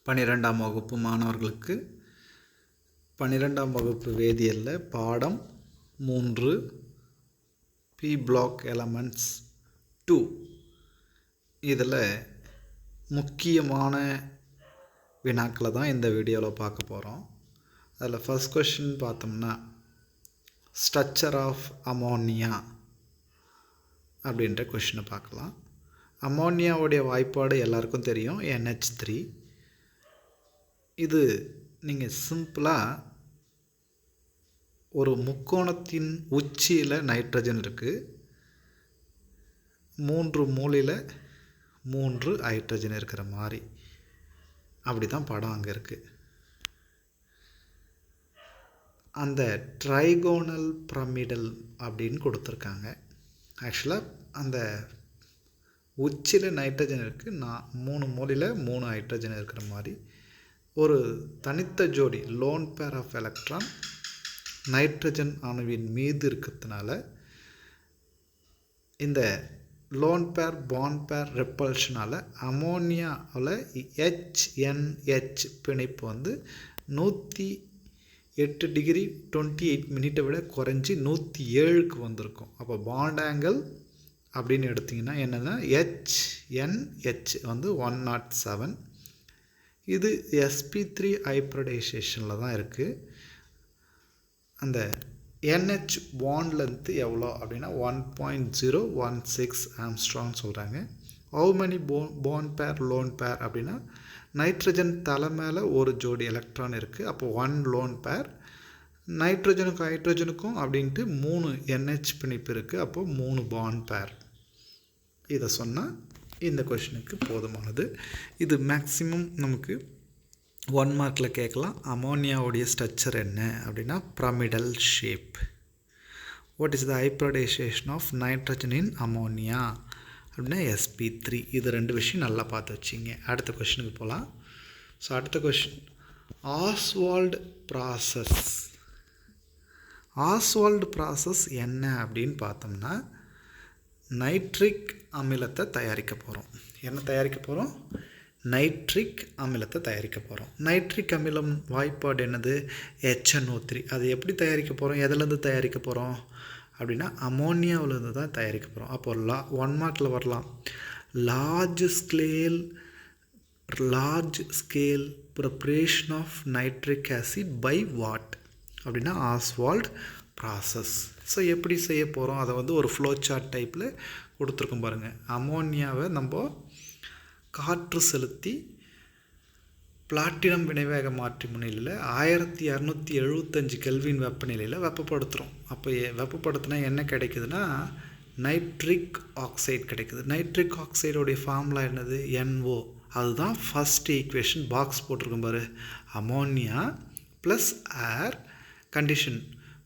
12ஆம் வகுப்பு மாணவர்களுக்கு 12ஆம் வகுப்பு வேதியியலில் பாடம் 3 பி பிளாக் எலமெண்ட்ஸ் 2 இதில் முக்கியமான வினாக்களை தான் இந்த வீடியோவில் பார்க்க போகிறோம். அதில் ஃபர்ஸ்ட் கொஸ்டின் பார்த்தோம்னா ஸ்ட்ரக்சர் ஆஃப் அமோனியா அப்படின்ற கொஷினை பார்க்கலாம். அமோனியாவுடைய வாய்ப்பாடு எல்லாருக்கும் தெரியும், NH3. இது நீங்கள் சிம்பிளாக ஒரு முக்கோணத்தின் உச்சியில் நைட்ரஜன் இருக்குது, 3 மூலையில் 3 ஹைட்ரஜன் இருக்கிற மாதிரி அப்படி தான் படம் அங்கே இருக்குது. அந்த ட்ரைகோனல் பிரமிடல் அப்படின்னு கொடுத்துருக்காங்க. ஆக்சுவலாக அந்த உச்சியில் நைட்ரஜன் இருக்குது, 3 மூலையில் 3 ஹைட்ரஜன் இருக்கிற மாதிரி ஒரு தனித்த ஜோடி lone pair of electron nitrogen அணுவின் மீது இருக்கிறதுனால இந்த லோன் பேர் பாண்ட் பேர் ரெப்பல்ஷனால் அமோனியாவில் HNH பிணைப்பு வந்து 108 டிகிரி 28 மினிட்டை விட குறைஞ்சி 107க்கு வந்திருக்கும். அப்போ பாண்ட் ஆங்கிள் அப்படின்னு எடுத்திங்கன்னா என்னென்னா HNH வந்து 107. இது sp3 ஹைப்ரிடைசேஷனில் தான் இருக்குது. அந்த NH பாண்ட் லென்த்து எவ்வளோ அப்படின்னா 1.016 ஆம்ஸ்ட்ராங் சொல்கிறாங்க. ஹவு மெனி பாண்ட் பேர் லோன் பேர் அப்படின்னா நைட்ரஜன் தலை மேலே ஒரு ஜோடி எலக்ட்ரான் இருக்குது, அப்போ 1 லோன் பேர். நைட்ரஜனுக்கும் ஹைட்ரஜனுக்கும் அப்படின்ட்டு 3 NH பிணைப்பு இருக்குது, அப்போது 3 பாண்ட் பேர். இதை சொன்னால் இந்த கொஷினுக்கு போதுமானது. இது மேக்ஸிமம் நமக்கு 1 மார்க்கில் கேட்கலாம். அமோனியாவுடைய ஸ்ட்ரக்சர் என்ன அப்படின்னா pyramidal shape. What is the hybridization of nitrogen in ammonia அப்படின்னா sp3. இது 2 விஷயம் நல்லா பார்த்து வச்சிங்க. அடுத்த கொஷினுக்கு போகலாம். ஸோ அடுத்த question Oswald process. Oswald process என்ன அப்படின்னு பார்த்தோம்னா நைட்ரிக் அமிலத்தை தயாரிக்க போகிறோம். என்ன தயாரிக்க போகிறோம்? நைட்ரிக் அமிலத்தை தயாரிக்க போகிறோம். நைட்ரிக் அமிலம் வாய்ப்பாடு என்னது? HNO3. அது எப்படி தயாரிக்க போகிறோம், எதுலேருந்து தயாரிக்க போகிறோம் அப்படின்னா அமோனியாவிலேருந்து தான் தயாரிக்க போகிறோம். அப்போ 1 மார்க்கில் வரலாம். Large scale preparation of nitric acid by what அப்படின்னா ஆஸ்வால்டு ப்ராசஸ். ஸோ எப்படி செய்ய போகிறோம் அதை வந்து ஒரு ஃப்ளோ சார்ட் டைப்பில் கொடுத்துருக்கோம் பாருங்கள். அமோனியாவை நம்ம காற்று செலுத்தி பிளாட்டினம் வினைவேக மாற்றி முன்னிலையில் 1275 கெல்வின் வெப்பநிலையில் வெப்பப்படுத்துகிறோம். அப்போ வெப்பப்படுத்தினா என்ன கிடைக்குதுன்னா நைட்ரிக் ஆக்சைடு கிடைக்குது. நைட்ரிக் ஆக்சைடோடைய ஃபார்முலா என்னது? NO. அதுதான் ஃபஸ்ட் ஈக்குவேஷன் பாக்ஸ் போட்டிருக்கோம் பாரு. Ammonia plus air condition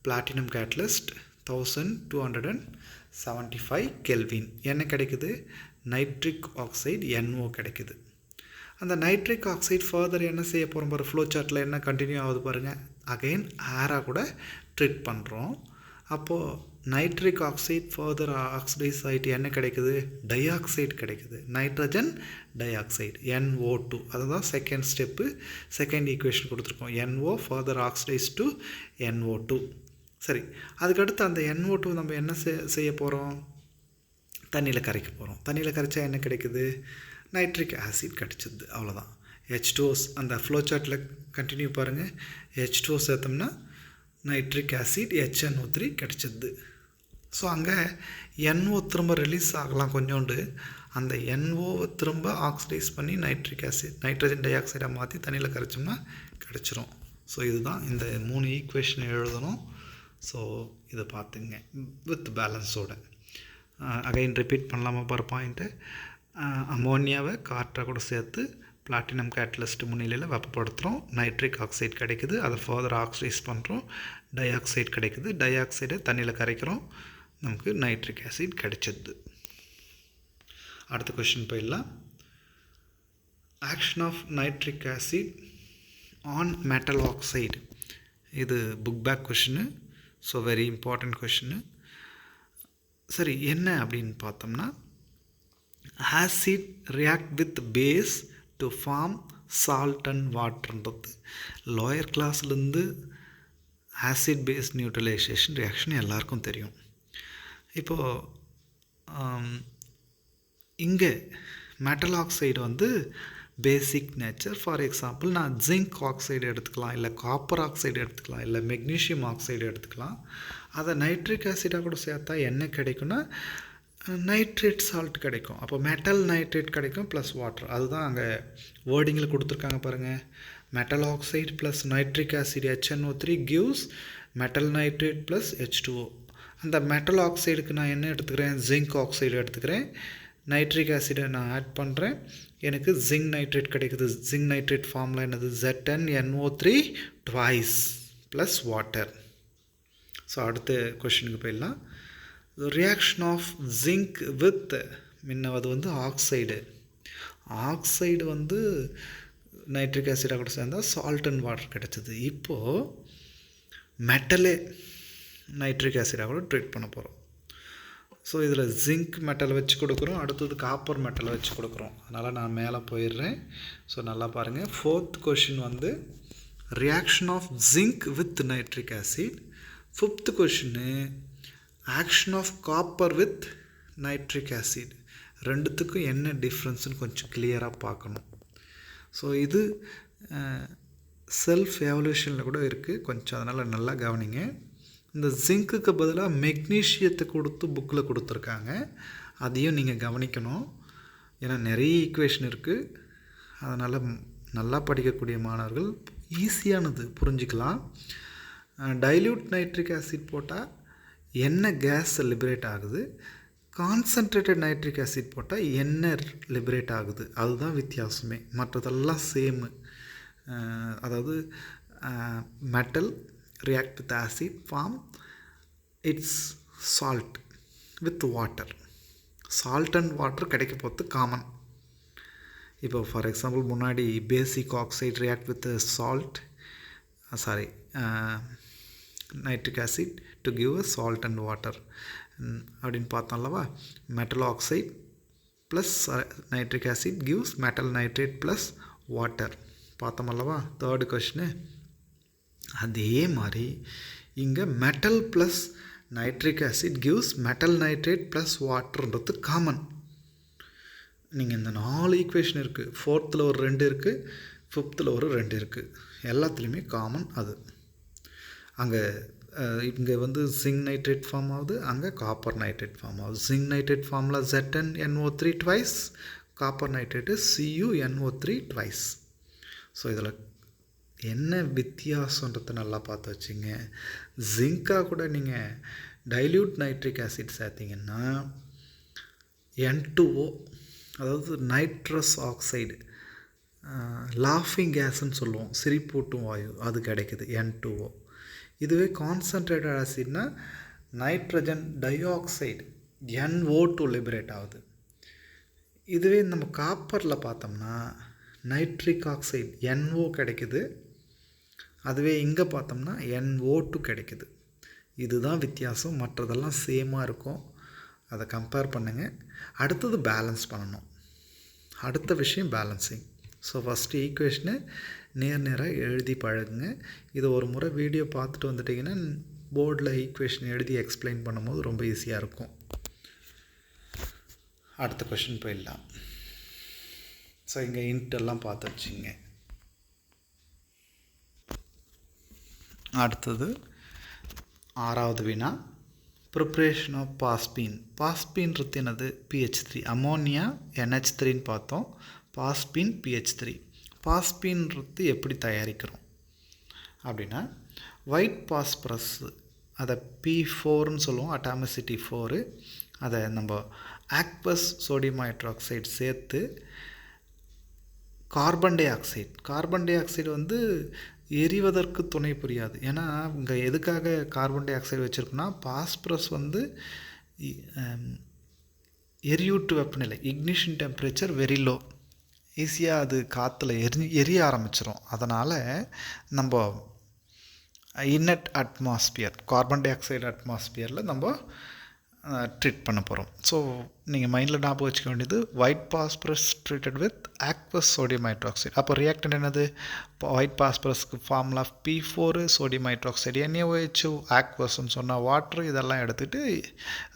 platinum catalyst 1275 kelvin என்ன கிடைக்குது? நைட்ரிக் ஆக்சைடு NO கிடைக்குது. அந்த நைட்ரிக் ஆக்சைடு ஃபர்தர் என்ன செய்ய போகிறோம் பாரு, ஃப்ளோ சார்ட்டில் என்ன கண்டினியூ ஆகுது பாருங்கள். அகைன் ஏராக கூட ட்ரீட் பண்ணுறோம். அப்போது நைட்ரிக் ஆக்சைடு ஃபர்தர் ஆக்சிடைஸ் ஆகிட்டு என்ன கிடைக்குது? டை ஆக்சைடு கிடைக்குது. Nitrogen dioxide NO2. அதுதான் செகண்ட் ஸ்டெப்பு, செகண்ட் ஈக்குவேஷன் கொடுத்துருக்கோம். NO further oxidise to NO2. சரி, அதுக்கடுத்து அந்த NO2 நம்ம என்ன செய்ய போகிறோம்? தண்ணியில் கரைக்க போகிறோம். தண்ணியில் கரைச்சா என்ன கிடைக்குது? நைட்ரிக் ஆசிட் கிடச்சிது. அவ்வளோதான். H2O அந்த ஃப்ளோ சார்ட்டில் கண்டினியூ பாருங்கள். H2O சேர்த்தோம்னா நைட்ரிக் ஆசிட் HNO3 கிடச்சிது. ஸோ அங்கே NO திரும்ப ரிலீஸ் ஆகலாம் கொஞ்சோண்டு. அந்த NOவை திரும்ப ஆக்சிடைஸ் பண்ணி நைட்ரிக் ஆசிட் நைட்ரஜன் டை ஆக்சைடாக மாற்றி தண்ணியில் கரைச்சோம்னா கிடச்சிரும். ஸோ இதுதான் இந்த 3 ஈக்குவேஷன் எழுதணும். ஸோ இதை பார்த்துங்க வித் பேலன்ஸோட. அகைன் ரிப்பீட் பண்ணலாமா பார் பாயிண்ட்டு. அமோனியாவை காற்றை கூட சேர்த்து பிளாட்டினம் கேட்டலிஸ்ட் முன்னிலையில் வெப்பப்படுத்துகிறோம். நைட்ரிக் ஆக்சைடு கிடைக்குது, அதை ஃபர்தர் ஆக்சிடைஸ் பண்ணுறோம். டை ஆக்சைடு கிடைக்குது, டை ஆக்சைடை தண்ணியில் கரைக்கிறோம், நமக்கு நைட்ரிக் ஆசிட் கிடைச்சிது. அடுத்த கொஷின் போயிடலாம். Action of nitric acid on metal oxide. இது book back question. So very important question. சரி, என்ன அப்படின்னு பார்த்தோம்னா acid react with base to form salt and வாட்டர்ன்றது லோயர் கிளாஸ்லேருந்து ஆசிட் பேஸ் நியூட்ரலைசேஷன் ரியாக்ஷன் எல்லாருக்கும் தெரியும். இப்போது இங்கே மெட்டல் ஆக்சைடு வந்து பேசிக் நேச்சர். ஃபார் எக்ஸாம்பிள் நான் ஜிங்க் ஆக்சைடு எடுத்துக்கலாம், இல்லை காப்பர் ஆக்சைடு எடுத்துக்கலாம், இல்லை மெக்னீஷியம் ஆக்சைடு எடுத்துக்கலாம். அதை நைட்ரிக் ஆசிடாக கூட சேர்த்தா என்ன கிடைக்குன்னா நைட்ரேட் சால்ட் கிடைக்கும். அப்போ மெட்டல் நைட்ரேட் கிடைக்கும் ப்ளஸ் வாட்டர். அதுதான் அங்கே வேர்டிங்கில் கொடுத்துருக்காங்க பாருங்கள். Metal oxide plus nitric acid HNO3 gives metal nitrate plus H2O. அந்த மெட்டல் ஆக்சைடுக்கு நான் என்ன எடுத்துக்கிறேன், ஜிங்க் ஆக்சைடு எடுத்துக்கிறேன், நைட்ரிக் ஆசிடை நான் ஆட் பண்ணுறேன், எனக்கு ஜிங்க் நைட்ரேட் கிடைக்குது. ஜிங்க் நைட்ரேட் ஃபார்முலா என்னது, ZnNO3 twice plus water. So அடுத்த கொஷினுக்கு போயிடலாம். ரியாக்ஷன் ஆஃப் ஜிங்க் வித் முன்னவது வந்து ஆக்சைடு வந்து நைட்ரிக் ஆசிடாக கூட சேர்ந்தால் சால்ட் அண்ட் வாட்டர் கிடச்சிது. இப்போது மெட்டலே நைட்ரிக் ஆசிடாக கூட ட்ரீட் பண்ண போகிறோம். ஸோ இதில் ஜிங்க் மெட்டலை வச்சு கொடுக்குறோம், அடுத்தது காப்பர் மெட்டலை வச்சு கொடுக்குறோம். அதனால் நான் மேலே போயிடுறேன். ஸோ நல்லா பாருங்கள். 4th கொஷின் வந்து reaction of zinc with nitric acid. 5th கொஷின்னு action of copper with nitric acid. ரெண்டுத்துக்கும் என்ன டிஃப்ரென்ஸ்னு கொஞ்சம் கிளியராக பார்க்கணும். ஸோ இது செல்ஃப் எவல்யூஷனில் கூட இருக்குது கொஞ்சம், அதனால் நல்லா கவனிங்க. இந்த ஜிங்க்குக்கு பதிலாக மெக்னீஷியத்தை கொடுத்து புக்கில் கொடுத்துருக்காங்க, அதையும் நீங்கள் கவனிக்கணும். ஏன்னா நிறைய ஈக்குவேஷன் இருக்குது, அதனால் நல்லா படிக்கக்கூடிய மாணவர்கள் ஈஸியானது புரிஞ்சிக்கலாம். டைல்யூட் நைட்ரிக் ஆசிட் போட்டால் என்ன கேஸ் லிபரேட் ஆகுது, கான்சன்ட்ரேட்டட் நைட்ரிக் ஆசிட் போட்டால் என்ன லிபரேட் ஆகுது, அதுதான் வித்தியாசமே. மற்றதெல்லாம் சேமு. அதாவது metal react with acid form its salt with water. Salt and water கிடைக்க போகிறது காமன். இப்போ ஃபார் எக்ஸாம்பிள் முன்னாடி basic oxide react with salt nitric acid to give a salt and water அப்படின்னு பார்த்தோம்லவா. Metal oxide plus nitric acid gives metal nitrate plus water பார்த்தோமல்லவா 3rd question. அதே மாதிரி இங்கே metal plus nitric acid gives metal nitrate plus வாட்டர்ன்றது common. நீங்கள் இந்த 4 equation இருக்குது, 4th ஒரு 2 இருக்குது, 5th ஒரு 2 இருக்குது, எல்லாத்துலேயுமே காமன் அது. அங்கே இங்கே வந்து ஜிங்க் நைட்ரேட் ஃபார்ம் ஆகுது, அங்கே காப்பர் நைட்ரேட் ஃபார்ம் ஆகுது. ஜிங்க் நைட்ரேட் ஃபார்மில் ZnNO3 twice, copper nitrate CuNO3 twice. So இதில் என்ன வித்தியாசன்றதை நல்லா பார்த்து வச்சுங்க. ஜிங்காக கூட நீங்கள் டைல்யூட் நைட்ரிக் ஆசிட் சேர்த்திங்கன்னா N2O, அதாவது நைட்ரஸ் ஆக்சைடு, லாஃபிங் கேஸ்ன்னு சொல்லுவோம், சிரிப்பூட்டும் வாயு, அது கிடைக்குது N2O. இதுவே கான்சன்ட்ரேட்டட் ஆசிட்னா nitrogen dioxide NO2 liberate ஆகுது. இதுவே நம்ம காப்பரில் பார்த்தோம்னா நைட்ரிக் ஆக்சைடு NO கிடைக்குது, அதுவே இங்கே பார்த்தோம்னா NO2 கிடைக்குது. இதுதான் வித்தியாசம், மற்றதெல்லாம் சேமாக இருக்கும். அதை கம்பேர் பண்ணுங்கள். அடுத்தது பேலன்ஸ் பண்ணணும். அடுத்த விஷயம் பேலன்சிங். ஸோ ஃபஸ்ட்டு ஈக்குவேஷனை நேராக எழுதி பழகுங்க. இது ஒரு முறை வீடியோ பார்த்துட்டு வந்துட்டிங்கன்னா போர்டில் ஈக்குவேஷன் எழுதி எக்ஸ்பிளைன் பண்ணும்போது ரொம்ப ஈஸியாக இருக்கும். அடுத்த கொஷின் போயிடலாம். ஸோ இங்கே இன்ட்டெல்லாம் பார்த்து வச்சுங்க. அடுத்தது 6வது வினா, ப்ரிப்ரேஷன் ஆஃப் பாஸ்பீன். பாஸ்பீன்றது என்னது, PH3. அமோனியா NH3ன்னு பார்த்தோம், பாஸ்பீன் PH3. பாஸ்பீன்றது எப்படி தயாரிக்கிறோம் அப்படின்னா, ஒயிட் பாஸ்பரஸ் அதை P4ன்னு சொல்லுவோம், அட்டாமிசிட்டி 4. அதை நம்ம ஆக்வஸ் சோடியம் ஹைட்ராக்சைடு சேர்த்து கார்பன் டை ஆக்சைடு வந்து எரிவதற்கு துணை புரியாது. ஏன்னா இங்கே எதுக்காக கார்பன் டை ஆக்சைடு வச்சுருக்கோன்னா, பாஸ்பரஸ் வந்து எரியூட்டு வெப்பநிலை, இக்னிஷன் டெம்பரேச்சர் வெரி லோ, ஈஸியாக அது காற்றுல எரிய ஆரம்பிச்சிடும். அதனால் நம்ம inert atmosphere, carbon dioxide அட்மாஸ்பியரில் நம்ம ட்ரீட் பண்ண போகிறோம். ஸோ நீங்கள் மைண்டில் ஞாபகம் வச்சுக்க வேண்டியது white phosphorus treated with aqueous sodium hydroxide. அப்போ ரியாக்டன்ட் என்னது? ஒயிட் பாஸ்பரஸ்க்கு formula P4 sodium hydroxide, NaOH ஆக்வஸ்ன்னு சொன்னால் வாட்ரு, இதெல்லாம் எடுத்துகிட்டு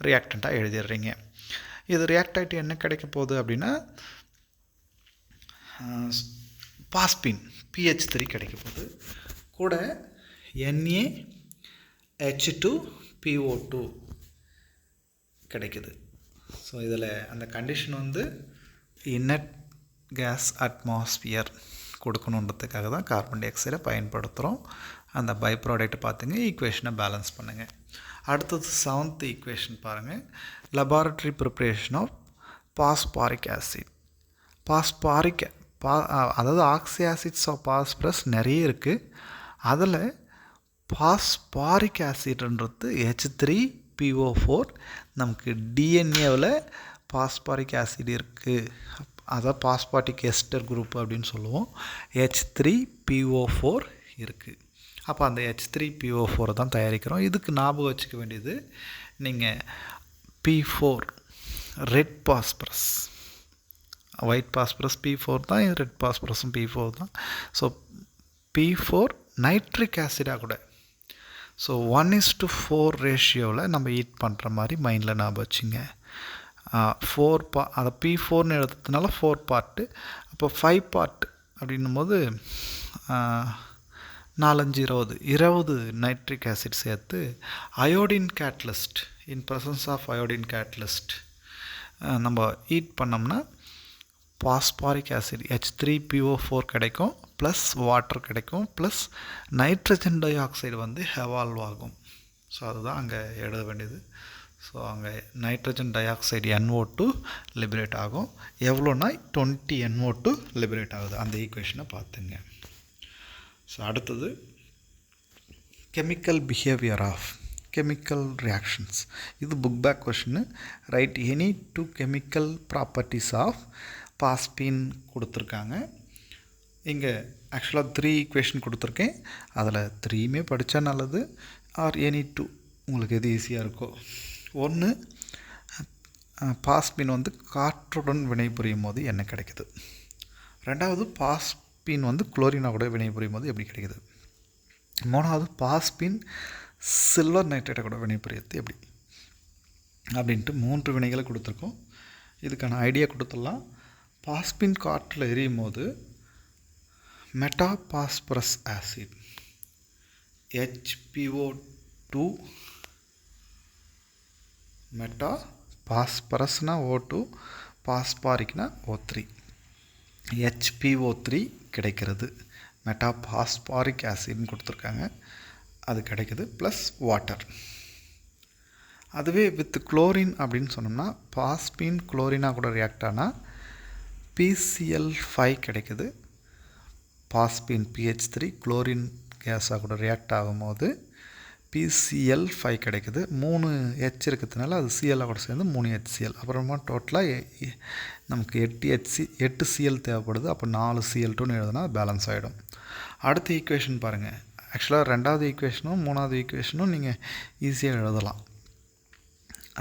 ரியாக்டண்ட்டாக எழுதிடுறீங்க. இது ரியாக்ட் ஆகிட்டு என்ன கிடைக்க போகுது அப்படின்னா பாஸ்பின் pH3 கிடைக்க போகுது. கூட NaH2PO2 கிடைக்குது. ஸோ இதில் அந்த கண்டிஷன் வந்து இன்னட் கேஸ் அட்மாஸ்பியர் கொடுக்கணுன்றதுக்காக தான் கார்பன் டை ஆக்சைடை பயன்படுத்துகிறோம். அந்த பை ப்ராடக்ட் பார்த்துங்க, ஈக்குவேஷனை பேலன்ஸ் பண்ணுங்கள். அடுத்தது 7th ஈக்குவேஷன் பாருங்கள். Laboratory preparation of phosphoric acid. அதாவது ஆக்சி ஆசிட்ஸ் ஆஃப் பாஸ்பரஸ் நிறைய இருக்குது. அதில் பாஸ்பாரிக் ஆசிட்ன்றது H3PO4. நமக்கு டிஎன்ஏவில் பாஸ்பாரிக் ஆசிட் இருக்குது, அதான் பாஸ்பாட்டிக் எஸ்டர் குரூப் அப்படின்னு சொல்லுவோம். H3PO4 இருக்குது. அப்போ அந்த H3PO4 தான் தயாரிக்கிறோம். இதுக்கு ஞாபகம் வச்சுக்க வேண்டியது, நீங்கள் P4 red phosphorus, white phosphorus P4 தான், ரெட் பாஸ்பரஸும் P4 தான். ஸோ P4 நைட்ரிக் ஆசிடாக கூட, ஸோ 1:4 ரேஷியோவில் நம்ம ஈட் பண்ணுற மாதிரி மைண்டில் ஞாபகம் வச்சுங்க. 4 அதை P4ன்னு எழுதுறதுனால 4 பார்ட்டு, அப்போ 5 பார்ட் அப்படின்னும் போது 4×5=20 நைட்ரிக் ஆசிட் சேர்த்து iodine catalyst, in presence of iodine catalyst நம்ம ஈட் பண்ணோம்னா பாஸ்பாரிக் ஆசிட் H3PO4 கிடைக்கும், ப்ளஸ் வாட்டர் கிடைக்கும், ப்ளஸ் நைட்ரஜன் டை ஆக்சைடு வந்து எவால்வ் ஆகும். ஸோ அதுதான் அங்கே எழுத வேண்டியது. ஸோ அங்கே nitrogen dioxide NO2 liberate ஆகும். எவ்வளோனா 20 NO2 லிபரேட் ஆகுது. அந்த ஈக்குவேஷனை பார்த்துங்க. ஸோ அடுத்தது chemical behaviour of chemical reactions. இது புக் பேக் கொஷின்னு. Right any 2 chemical properties of phosphine கொடுத்துருக்காங்க. இங்கே ஆக்சுவலாக 3 ஈக்குவேஷன் கொடுத்துருக்கேன். அதில் 3மே படித்தா நல்லது, ஆர் எனி 2 உங்களுக்கு எது ஈஸியாக இருக்கோ. ஒன்று, பாஸ்பின் வந்து காற்றுடன் வினைபுரியும் போது என்ன கிடைக்குது. ரெண்டாவது, பாஸ்பின் வந்து குளோரினா கூட வினைபுரியும் போது எப்படி கிடைக்குது. மூணாவது, பாஸ்பின் சில்வர் நைட்ரேட்டை கூட வினைபுரியது எப்படி அப்படின்ட்டு 3 வினைகளை கொடுத்துருக்கோம். இதுக்கான ஐடியா கொடுத்துடலாம். பாஸ்பின் காற்றில் எரியும் போது மெட்டாபாஸ்பரஸ் acid HPO2, meta பாஸ்பரஸ்னா O2, பாஸ்பாரிக்னா O3, HPO3 கிடைக்கிறது. மெட்டா பாஸ்பாரிக் ஆசிட்னு கொடுத்துருக்காங்க, அது கிடைக்குது, ப்ளஸ் வாட்டர். அதுவே வித் குளோரின் அப்படின்னு சொன்னோம்னா பாஸ்பின் குளோரினா கூட ரியாக்ட் ஆனால் PCl5 கிடைக்குது. பாஸ்பின் pH3 குளோரின் கேஸாக கூட ரியாக்ட் ஆகும்போது PCl5 கிடைக்குது. 3 H இருக்கிறதுனால அது Cl கூட சேர்ந்து 3 HCl. அப்புறமா டோட்டலாக நமக்கு 8 Cl தேவைப்படுது. அப்போ 4 Cl2ன்னு எழுதுனா பேலன்ஸ் ஆகிடும். அடுத்த ஈக்குவேஷன் பாருங்கள். ஆக்சுவலாக 2வது ஈக்குவேஷனும் 3வது ஈக்குவேஷனும் நீங்கள் ஈஸியாக எழுதலாம்,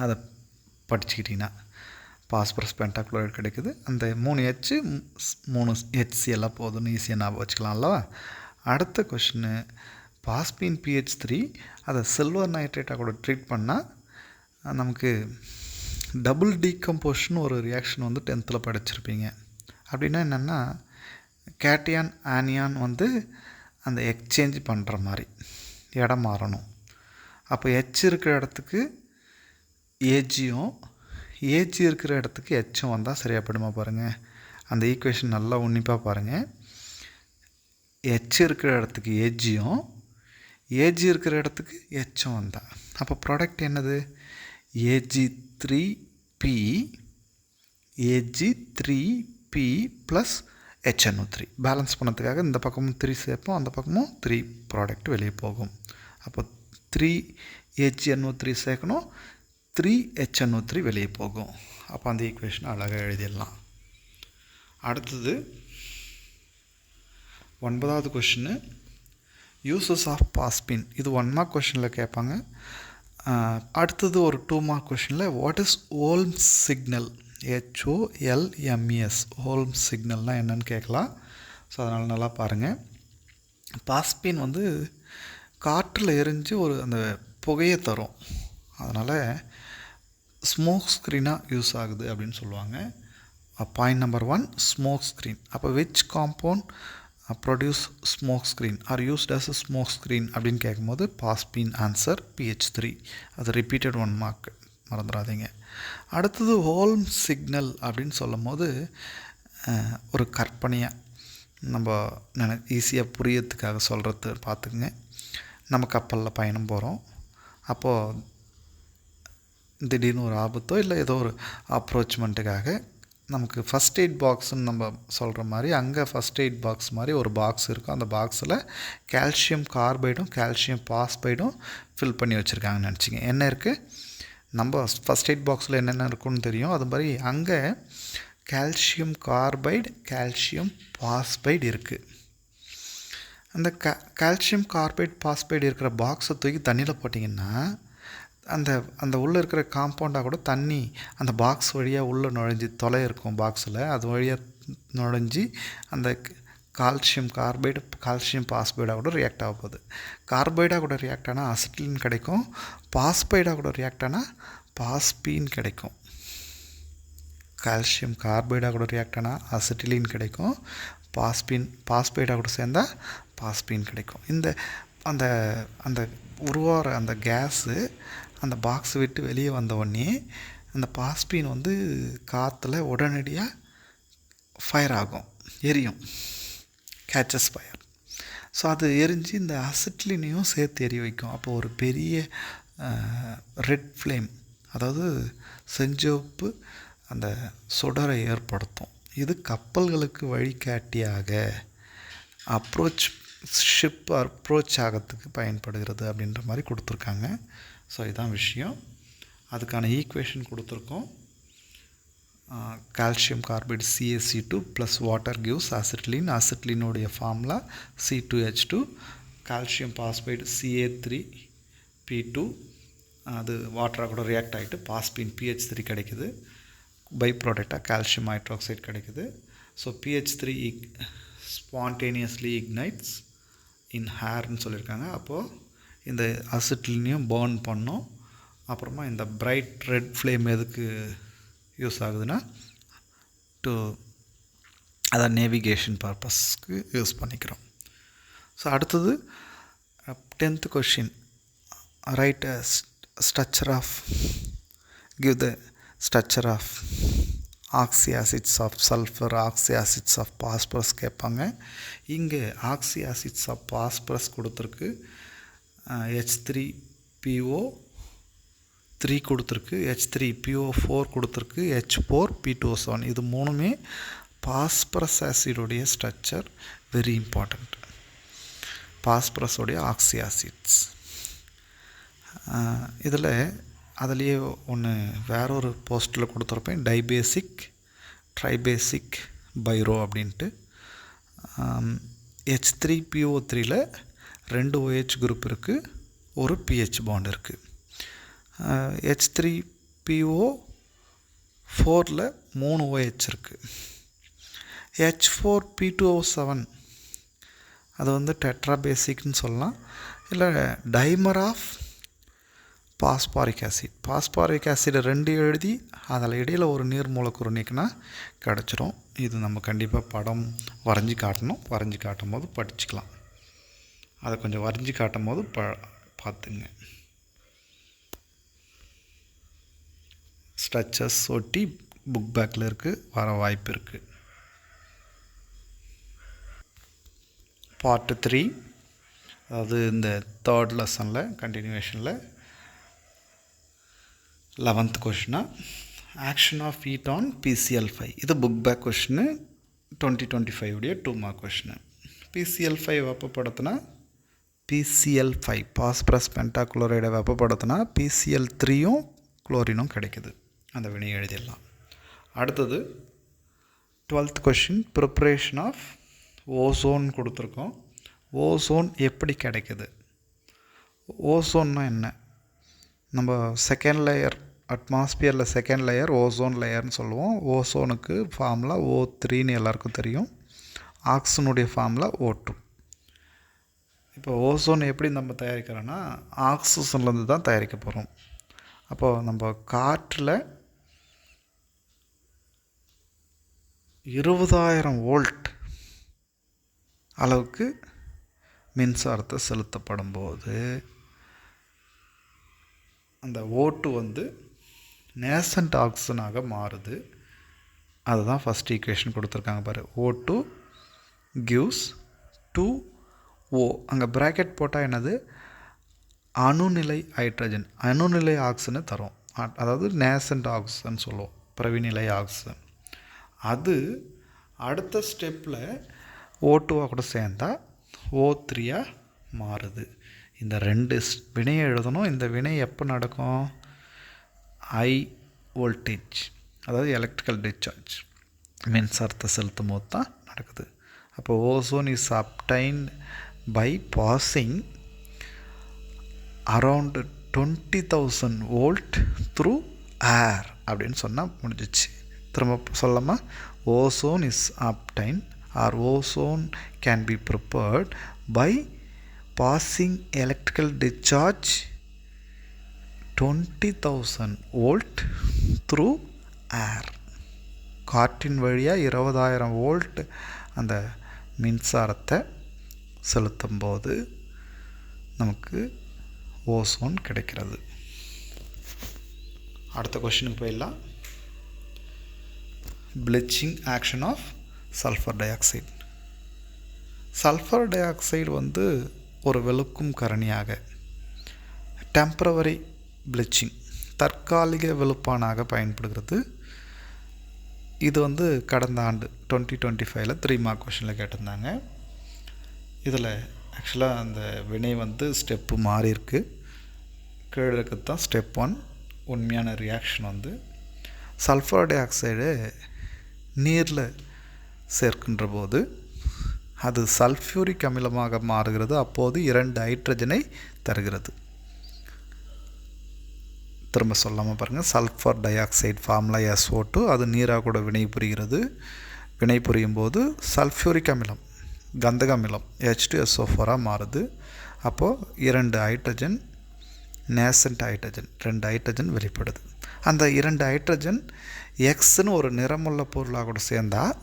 அதை படிச்சுக்கிட்டிங்கன்னா. பாஸ்பரஸ் பென்டாக்ளோரைடு கிடைக்குது, அந்த 3 H 3 HCl போதுன்னு ஈஸியாக ஞாபகம் வச்சுக்கலாம்ல. அடுத்த கொஷின்னு, பாஸ்பின் pH3 அதை சில்வர் நைட்ரேட்டாக கூட ட்ரீட் பண்ணால் நமக்கு டபுள் டீகம்போஷன் ஒரு ரியாக்ஷன் வந்து 10th படிச்சிருப்பீங்க. அப்படின்னா என்னென்னா, கேட்டியான் ஆனியான் வந்து அந்த எக்ஸ்சேஞ்ச் பண்ணுற மாதிரி இடம் மாறணும். அப்போ H இருக்கிற இடத்துக்கு ஏஜியும், ஏஜி இருக்கிற இடத்துக்கு Hம் வந்தால் சரியாக போயிடுமா பாருங்கள். அந்த ஈக்குவேஷன் நல்லா உன்னிப்பாக பாருங்கள். H இருக்கிற இடத்துக்கு ஏஜியும், ஏஜி இருக்கிற இடத்துக்கு Hம் வந்தால் அப்போ ப்ராடக்ட் என்னது? AG3P plus HNO3. பேலன்ஸ் பண்ணதுக்காக இந்த பக்கமும் 3 சேர்ப்போம், அந்த பக்கமும் 3 ப்ராடக்ட் வெளியே போகும். அப்போ 3 HNO3 சேர்க்கணும், 3 HNO3 வெளியே போகும். அப்போ அந்த ஈக்குவேஷனை அழகாக எழுதிடலாம். அடுத்தது 9வது கொஷின்னு, யூசஸ் ஆஃப் பாஸ்பின். இது 1 மார்க் கொஷினில் கேட்பாங்க. அடுத்தது ஒரு 2 மார்க் கொஷினில் வாட் இஸ் ஓல்ம்ஸ் சிக்னல், HOLMES, ஓல்ம்ஸ் சிக்னல்னால் என்னன்னு கேட்கலாம். ஸோ அதனால் நல்லா பாருங்கள். பாஸ்பீன் வந்து காற்றில் எரிஞ்சு ஒரு அந்த புகையை தரும், அதனால் ஸ்மோக் ஸ்க்ரீனாக யூஸ் ஆகுது அப்படின்னு சொல்லுவாங்க. Point number 1 smoke screen. அப்போ which compound produce smoke screen are used as a smoke screen அப்படின்னு கேட்கும்போது பாஸ்பீன் ஆன்சர் PH3. அது ரிப்பீட்டட் 1 மார்க், மறந்துடாதீங்க. அடுத்தது ஓல்ம்ஸ் சிக்னல் அப்படின்னு சொல்லும் போது ஒரு கற்பனையாக நம்ம ஈஸியாக புரியறதுக்காக சொல்கிறது பார்த்துக்குங்க. நம்ம கப்பலில் பயணம் போகிறோம், அப்போது திடீர்னு ஒரு ஆபத்தோ இல்லை ஏதோ ஒரு அப்ரோச்மெண்ட்டுக்காக நமக்கு ஃபஸ்ட் எய்ட் பாக்ஸுன்னு நம்ம சொல்கிற மாதிரி அங்கே ஃபஸ்ட் எய்ட் பாக்ஸ் மாதிரி ஒரு பாக்ஸ் இருக்கும். அந்த பாக்ஸில் கால்சியம் கார்பைடும் கால்சியம் பாஸ்பைடும் ஃபில் பண்ணி வச்சுருக்காங்கன்னு நினச்சிங்க. என்ன இருக்குது, நம்ம ஃபஸ்ட் எய்ட் பாக்ஸில் என்னென்ன இருக்குன்னு தெரியும், அது மாதிரி அங்கே கால்சியம் கார்பைடு கால்சியம் பாஸ்பைடு இருக்குது. அந்த கால்சியம் கார்பைடு பாஸ்பைடு இருக்கிற பாக்ஸை தூக்கி தண்ணியில் போட்டிங்கன்னா அந்த உள்ளே இருக்கிற காம்பவுண்டாக கூட தண்ணி அந்த பாக்ஸ் வழியாக உள்ளே நுழைஞ்சி தொலை இருக்கும் பாக்ஸில், அது வழியாக நுழைஞ்சி அந்த கால்சியம் கார்பைடு கால்சியம் பாஸ்பைடாக கூட ரியாக்ட் ஆக போகுது. கார்பைடாக கூட ரியாக்ட் ஆனால் அசிட்டிலின் கிடைக்கும், பாஸ்பைடாக கூட ரியாக்ட் ஆனால் பாஸ்பீன் கிடைக்கும். கால்சியம் கார்பைடாக கூட ரியாக்ட் ஆனால் அசிட்டிலின் கிடைக்கும், பாஸ்பைடாக கூட சேர்ந்தால் பாஸ்பீன் கிடைக்கும். அந்த அந்த உருவாகிற அந்த கேஸு அந்த பாக்ஸ் விட்டு வெளியே வந்தவுடனே அந்த பாஸ்பீன் வந்து காற்றுல உடனடியாக ஃபயர் ஆகும், எரியும், கேச்சஸ் ஃபயர். ஸோ அது எரிஞ்சு இந்த அசிட்லினையும் சேர்த்து எரிய வைக்கும். அப்போது ஒரு பெரிய ரெட் ஃப்ளேம், அதாவது செஞ்சோப்பு அந்த சுடரை ஏற்படுத்தும். இது கப்பல்களுக்கு வழிகாட்டியாக ஷிப் அப்ரோச் ஆகிறதுக்கு பயன்படுகிறது அப்படின்ற மாதிரி கொடுத்துருக்காங்க. ஸோ இதுதான் விஷயம். அதுக்கான ஈக்குவேஷன் கொடுத்துருக்கோம். Calcium carbide CaC2 plus water gives acetylene. அசிட்லினுடைய formula C2H2. Calcium phosphide Ca3P2, அது வாட்டராக கூட ரியாக்ட் ஆகிட்டு பாஸ்பீன் PH3 கிடைக்குது. பை ப்ராடக்டாக கால்சியம் ஹைட்ராக்சைடு கிடைக்குது. So PH3 spontaneously ignites in ஹேர்னு சொல்லியிருக்காங்க. அப்போது இந்த அசிட்லினையும் பர்ன் பண்ணோம். அப்புறமா இந்த பிரைட் ரெட் ஃப்ளேம் எதுக்கு யூஸ் ஆகுதுன்னா அதை நேவிகேஷன் பர்பஸ்க்கு யூஸ் பண்ணிக்கிறோம். ஸோ அடுத்தது 10th question, write structure of give the structure of oxy acids of sulphur, oxy acids of phosphorus கேட்பாங்க. இங்கே ஆக்சி ஆசிட்ஸ் ஆஃப் பாஸ்பரஸ் கொடுத்துருக்கு, H3PO3 கொடுத்துருக்கு, H3PO4 கொடுத்துருக்கு, H4P2O7. இது மூணுமே பாஸ்பரஸ் ஆசிடுடைய ஸ்ட்ரக்சர் வெரி இம்பார்ட்டண்ட். பாஸ்பரஸோடைய ஆக்சி ஆசிட்ஸ் இதில் அதுலேயே ஒன்று வேறொரு போஸ்ட்டில் கொடுத்துருப்பேன், டைபேசிக் ட்ரைபேசிக் பைரோ அப்படின்ட்டு. H3PO3ல் 2 OH குரூப் இருக்குது, ஒரு pH பாண்ட் இருக்குது. H3PO4ல் 3 OH இருக்குது. H4P2O7 அது வந்து டெட்ராபேசிக்னு சொல்லலாம், இல்லை dimer of phosphoric acid. Phosphoric acid 2 எழுதி அதில் இடையில் ஒரு நீர் மூலக்கூறு நீக்கினா கிடச்சிரும். இது நம்ம கண்டிப்பாக படம் வரைஞ்சி காட்டணும், வரைஞ்சி காட்டும் போது படிச்சுக்கலாம். அதை கொஞ்சம் வரைஞ்சி காட்டும் போது பார்த்துங்க. ஸ்ட்ரக்சர்ஸ் ஒட்டி புக் பேக்கில் இருக்குது, வர வாய்ப்பு இருக்குது. பார்ட் 3, அதாவது இந்த 3rd லெசனில் கண்டினியூவேஷனில் 11th கொஷினா, action of heat on PCl5. இது புக் பேக் கொஷினு, 2025 உடைய 2 மார்க் கொஷினு. PCl5 வெப்பப்படுத்தினா PCl5 பாஸ்பரஸ் பென்டாக்ளோரைடை வெப்பப்படுத்தினா PCl3யும் குளோரினும் கிடைக்குது. அந்த வினை எழுதிடலாம். அடுத்தது 12th question, preparation of ozone கொடுத்துருக்கோம். ஓசோன் எப்படி கிடைக்குது? ஓசோன்னா என்ன? நம்ம செகண்ட் லேயர் அட்மாஸ்பியரில் செகண்ட் லேயர் ஓசோன் லேயர்னு சொல்லுவோம். ஓசோனுக்கு ஃபார்முலா O3ன்னு எல்லாருக்கும் தெரியும். ஆக்சிஜனுடைய ஃபார்முலா O2. இப்போ ஓசோன் எப்படி நம்ம தயாரிக்கிறோன்னா ஆக்சிஜன்லேருந்து தான் தயாரிக்க போகிறோம். அப்போது நம்ம காற்றில் 20,000 வோல்ட் அளவுக்கு மின்சாரத்தை செலுத்தப்படும் போது அந்த O2 வந்து நேசன்ட் ஆக்சிஜனாக மாறுது. அதுதான் ஃபஸ்ட் ஈக்குவேஷன் கொடுத்துருக்காங்க பாரு. O2 gives 2O. அங்கே ப்ராக்கெட் போட்டால் என்னது, அணுநிலை ஹைட்ரஜன், அணுநிலை ஆக்சிஜனை தரும். அதாவது நேசன்ட் ஆக்சிஜன் சொல்லுவோம், பிரவிநிலை ஆக்சிஜன். அது அடுத்த ஸ்டெப்பில் O2 கூட சேர்ந்தால் O3 மாறுது. இந்த ரெண்டு வினையை எழுதணும். இந்த வினை எப்போ நடக்கும், ஹை வோல்டேஜ், அதாவது எலக்ட்ரிக்கல் டிஸ்சார்ஜ், மின்சாரத்தை செலுத்தும் போது தான் நடக்குது. அப்போ ozone is obtained by passing around 20,000 volt through air அப்படின்னு சொன்னால் முடிஞ்சிச்சு. திரும்ப சொல்லாமல், ozone is obtained or ozone can be prepared by passing electrical discharge 20,000 volt through air. காற்றின் வழியாக 20,000 வோல்ட் அந்த மின்சாரத்தை செலுத்தும் போது நமக்கு ஓசோன் கிடைக்கிறது. அடுத்த கொஸ்டினுக்கு போயிடலாம். Bleaching action of sulphur dioxide. Sulphur dioxide வந்து ஒரு வெளுக்கும் கரணியாக, டெம்பரவரி ப்ளீச்சிங், தற்காலிக வெளுப்பானாக பயன்படுகிறது. இது வந்து கடந்த ஆண்டு 2025 3 மார்க் கொஷனில் கேட்டிருந்தாங்க. இதில் ஆக்சுவலாக அந்த வினை வந்து ஸ்டெப்பு மாறி இருக்கு. கீழே இருக்கிறது தான் ஸ்டெப் 1. உண்மையான ரியாக்ஷன் வந்து சல்ஃபர் டை ஆக்சைடு நீரில் சேர்க்கின்ற போது அது சல்ஃபியூரிக் அமிலமாக மாறுகிறது. அப்போது 2 ஹைட்ரஜனை தருகிறது. திரும்ப சொல்லாமல் பாருங்கள். Sulphur di oxide formula SO2, அது நீராக கூட வினை புரிகிறது. வினை புரியும் போது சல்ஃபியூரிக் அமிலம், கந்தக அமிலம் H2SO4 மாறுது. அப்போது 2 ஹைட்ரஜன், நேசன்ட் ஹைட்ரஜன், 2 ஹைட்ரஜன் வெளிப்படுது. அந்த 2 ஹைட்ரஜன் எக்ஸ்னு ஒரு நிறமுள்ள பொருளாக கூட சேர்ந்தால்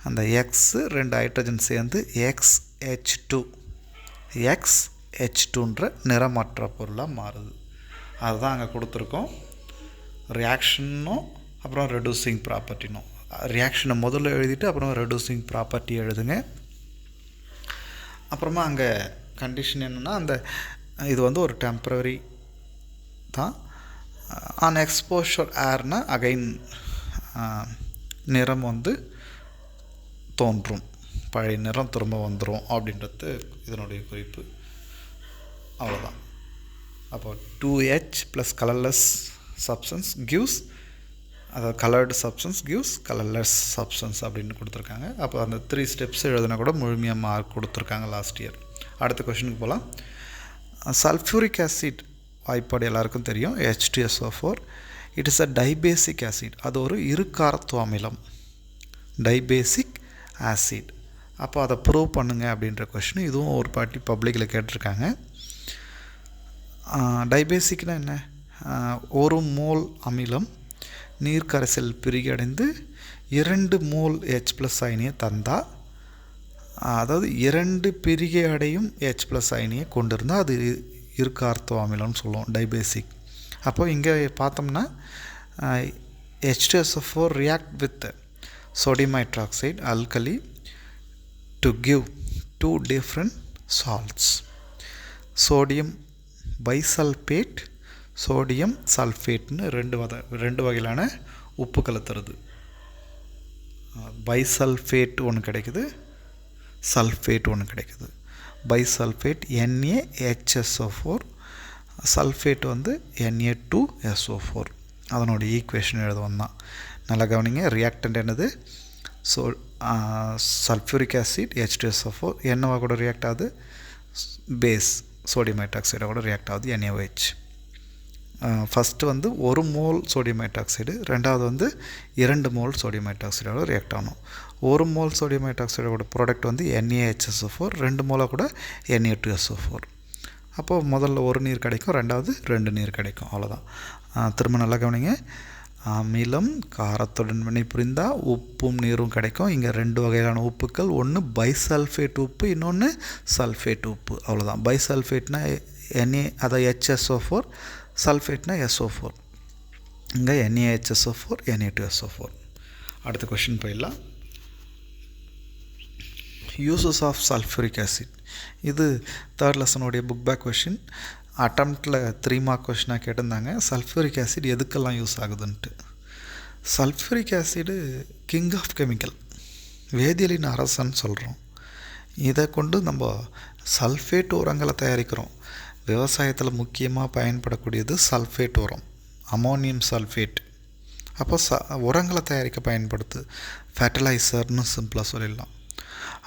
அந்த எக்ஸ் 2 ஹைட்ரஜன் சேர்ந்து XH2ன்ற நிறமற்ற பொருளாக மாறுது. அதுதான் அங்கே கொடுத்துருக்கோம். ரியாக்ஷனும் அப்புறம் ரெடியூசிங் ப்ராப்பர்ட்டினும். ரியாக்ஷனை முதல்ல எழுதிட்டு அப்புறம் ரெடியூசிங் ப்ராப்பர்ட்டி எழுதுங்க. அப்புறமா அங்கே கண்டிஷன் என்னென்னா, அந்த இது வந்து ஒரு டெம்பரரி தான். ஆன் எக்ஸ்போஷர் ஏர்னால் அகைன் நிறம் வந்து தோன்றும், பழைய நிறம் திரும்ப வந்துடும் அப்படின்றது இதனுடைய குறிப்பு. அவ்வளோதான். அப்போ 2H plus colourless substance gives, அதாவது coloured substance gives colourless substance அப்படின்னு கொடுத்துருக்காங்க. அப்போ அந்த 3 ஸ்டெப்ஸ் எழுதினா கூட முழுமையாக மார்க் கொடுத்துருக்காங்க லாஸ்ட் இயர். அடுத்த கொஷனுக்கு போகலாம். சல்ஃபியூரிக் ஆசிட் வாய்ப்பாடு எல்லாருக்கும் தெரியும், H2SO4. It is a dibasic acid. அது ஒரு இருகாரத்துவ அமிலம், டைபேசிக் ஆசிட். அப்போ அதை ப்ரூவ் பண்ணுங்க அப்படின்ற கொஷின் இதுவும் ஒரு பாட்டி பப்ளிக்கில் கேட்டிருக்காங்க. டைபேசிக்னா என்ன, 1 மோல் அமிலம் நீர் கரைசல் பிரிகடைந்து 2 மோல் H+ அயனியை தந்தால், அதாவது 2 பிரிகை அடையும் H+ அயனியை கொண்டிருந்தால் அது இருகார்த்துவ அமிலம்னு சொல்லுவோம், டைபேசிக். அப்போ இங்கே பார்த்தோம்னா H2SO4 react with sodium hydroxide alkali to give 2 different salts. Sodium bisulfate, sodium sulfate னு ரெண்டு வகையிலான உப்புக்களை தருது. பைசல்ஃபேட் ஒன்று கிடைக்குது, சல்ஃபேட் ஒன்று கிடைக்குது. பைசல்ஃபேட் NaHSO4, சல்ஃபேட் வந்து Na2SO4. அதனுடைய ஈக்குவேஷன் எழுதுவோம் தான். நல்லா கவனிங்க. ரியாக்டன்ட் என்னது, சல்ஃபியூரிக் ஆசிட் H2SO4 என்னவாக கூட ரியாக்ட் ஆகுது, பேஸ் சோடியம் ஹைட்ராக்சைடாக கூட ரியாக்ட் ஆகுது NaOH. ஃபஸ்ட்டு வந்து 1 மோல் சோடியம் ஹைட்ராக்சைடு, ரெண்டாவது வந்து 2 மோல் சோடியம் ஹைட்ராக்சைடோட ரியாக்ட் ஆகணும். 1 மோல் சோடியம் ஹைட்ராக்சைடோட ப்ராடக்ட் வந்து NaHSO4, 2 மோலாக கூட Na2SO4. அப்போது முதல்ல 1 நீர் கிடைக்கும், ரெண்டாவது 2 நீர் கிடைக்கும், அவ்வளோதான். திரும்ப நல்லா கவனிங்க. அமிலம் காரத்துடன் வினைபுரிந்தால் உப்பும் நீரும் கிடைக்கும். இங்கே 2 வகையான உப்புக்கள், ஒன்று பைசல்ஃபேட் உப்பு, இன்னொன்று சல்ஃபேட் உப்பு, அவ்வளோதான். பைசல்ஃபேட்னா Na, அதை HSO4, சல்ஃபேட்னா SO4. இங்கே NaHSO4, Na2SO4. அடுத்த கொஷின் போயிடலாம். Uses of sulphuric acid. இது 3rd லெசனுடைய புக் பேக் கொஷின். அட்டம்ப்டில் 3 மார்க் கொஷினாக கேட்டிருந்தாங்க. சல்ஃபூரிக் ஆசிட் எதுக்கெல்லாம் யூஸ் ஆகுதுன்ட்டு. Sulphuric acid king of chemical, வேதியியலின் அரசன்னு சொல்கிறோம். இதை கொண்டு நம்ம சல்ஃபேட் உரங்களை தயாரிக்கிறோம். விவசாயத்தில் முக்கியமாக பயன்படக்கூடியது சல்ஃபேட் உரம், அமோனியம் சல்ஃபேட். அப்போ உரங்களை தயாரிக்க பயன்படுத்து, ஃபெர்டிலைசர்னு சிம்பிளாக சொல்லிடலாம்.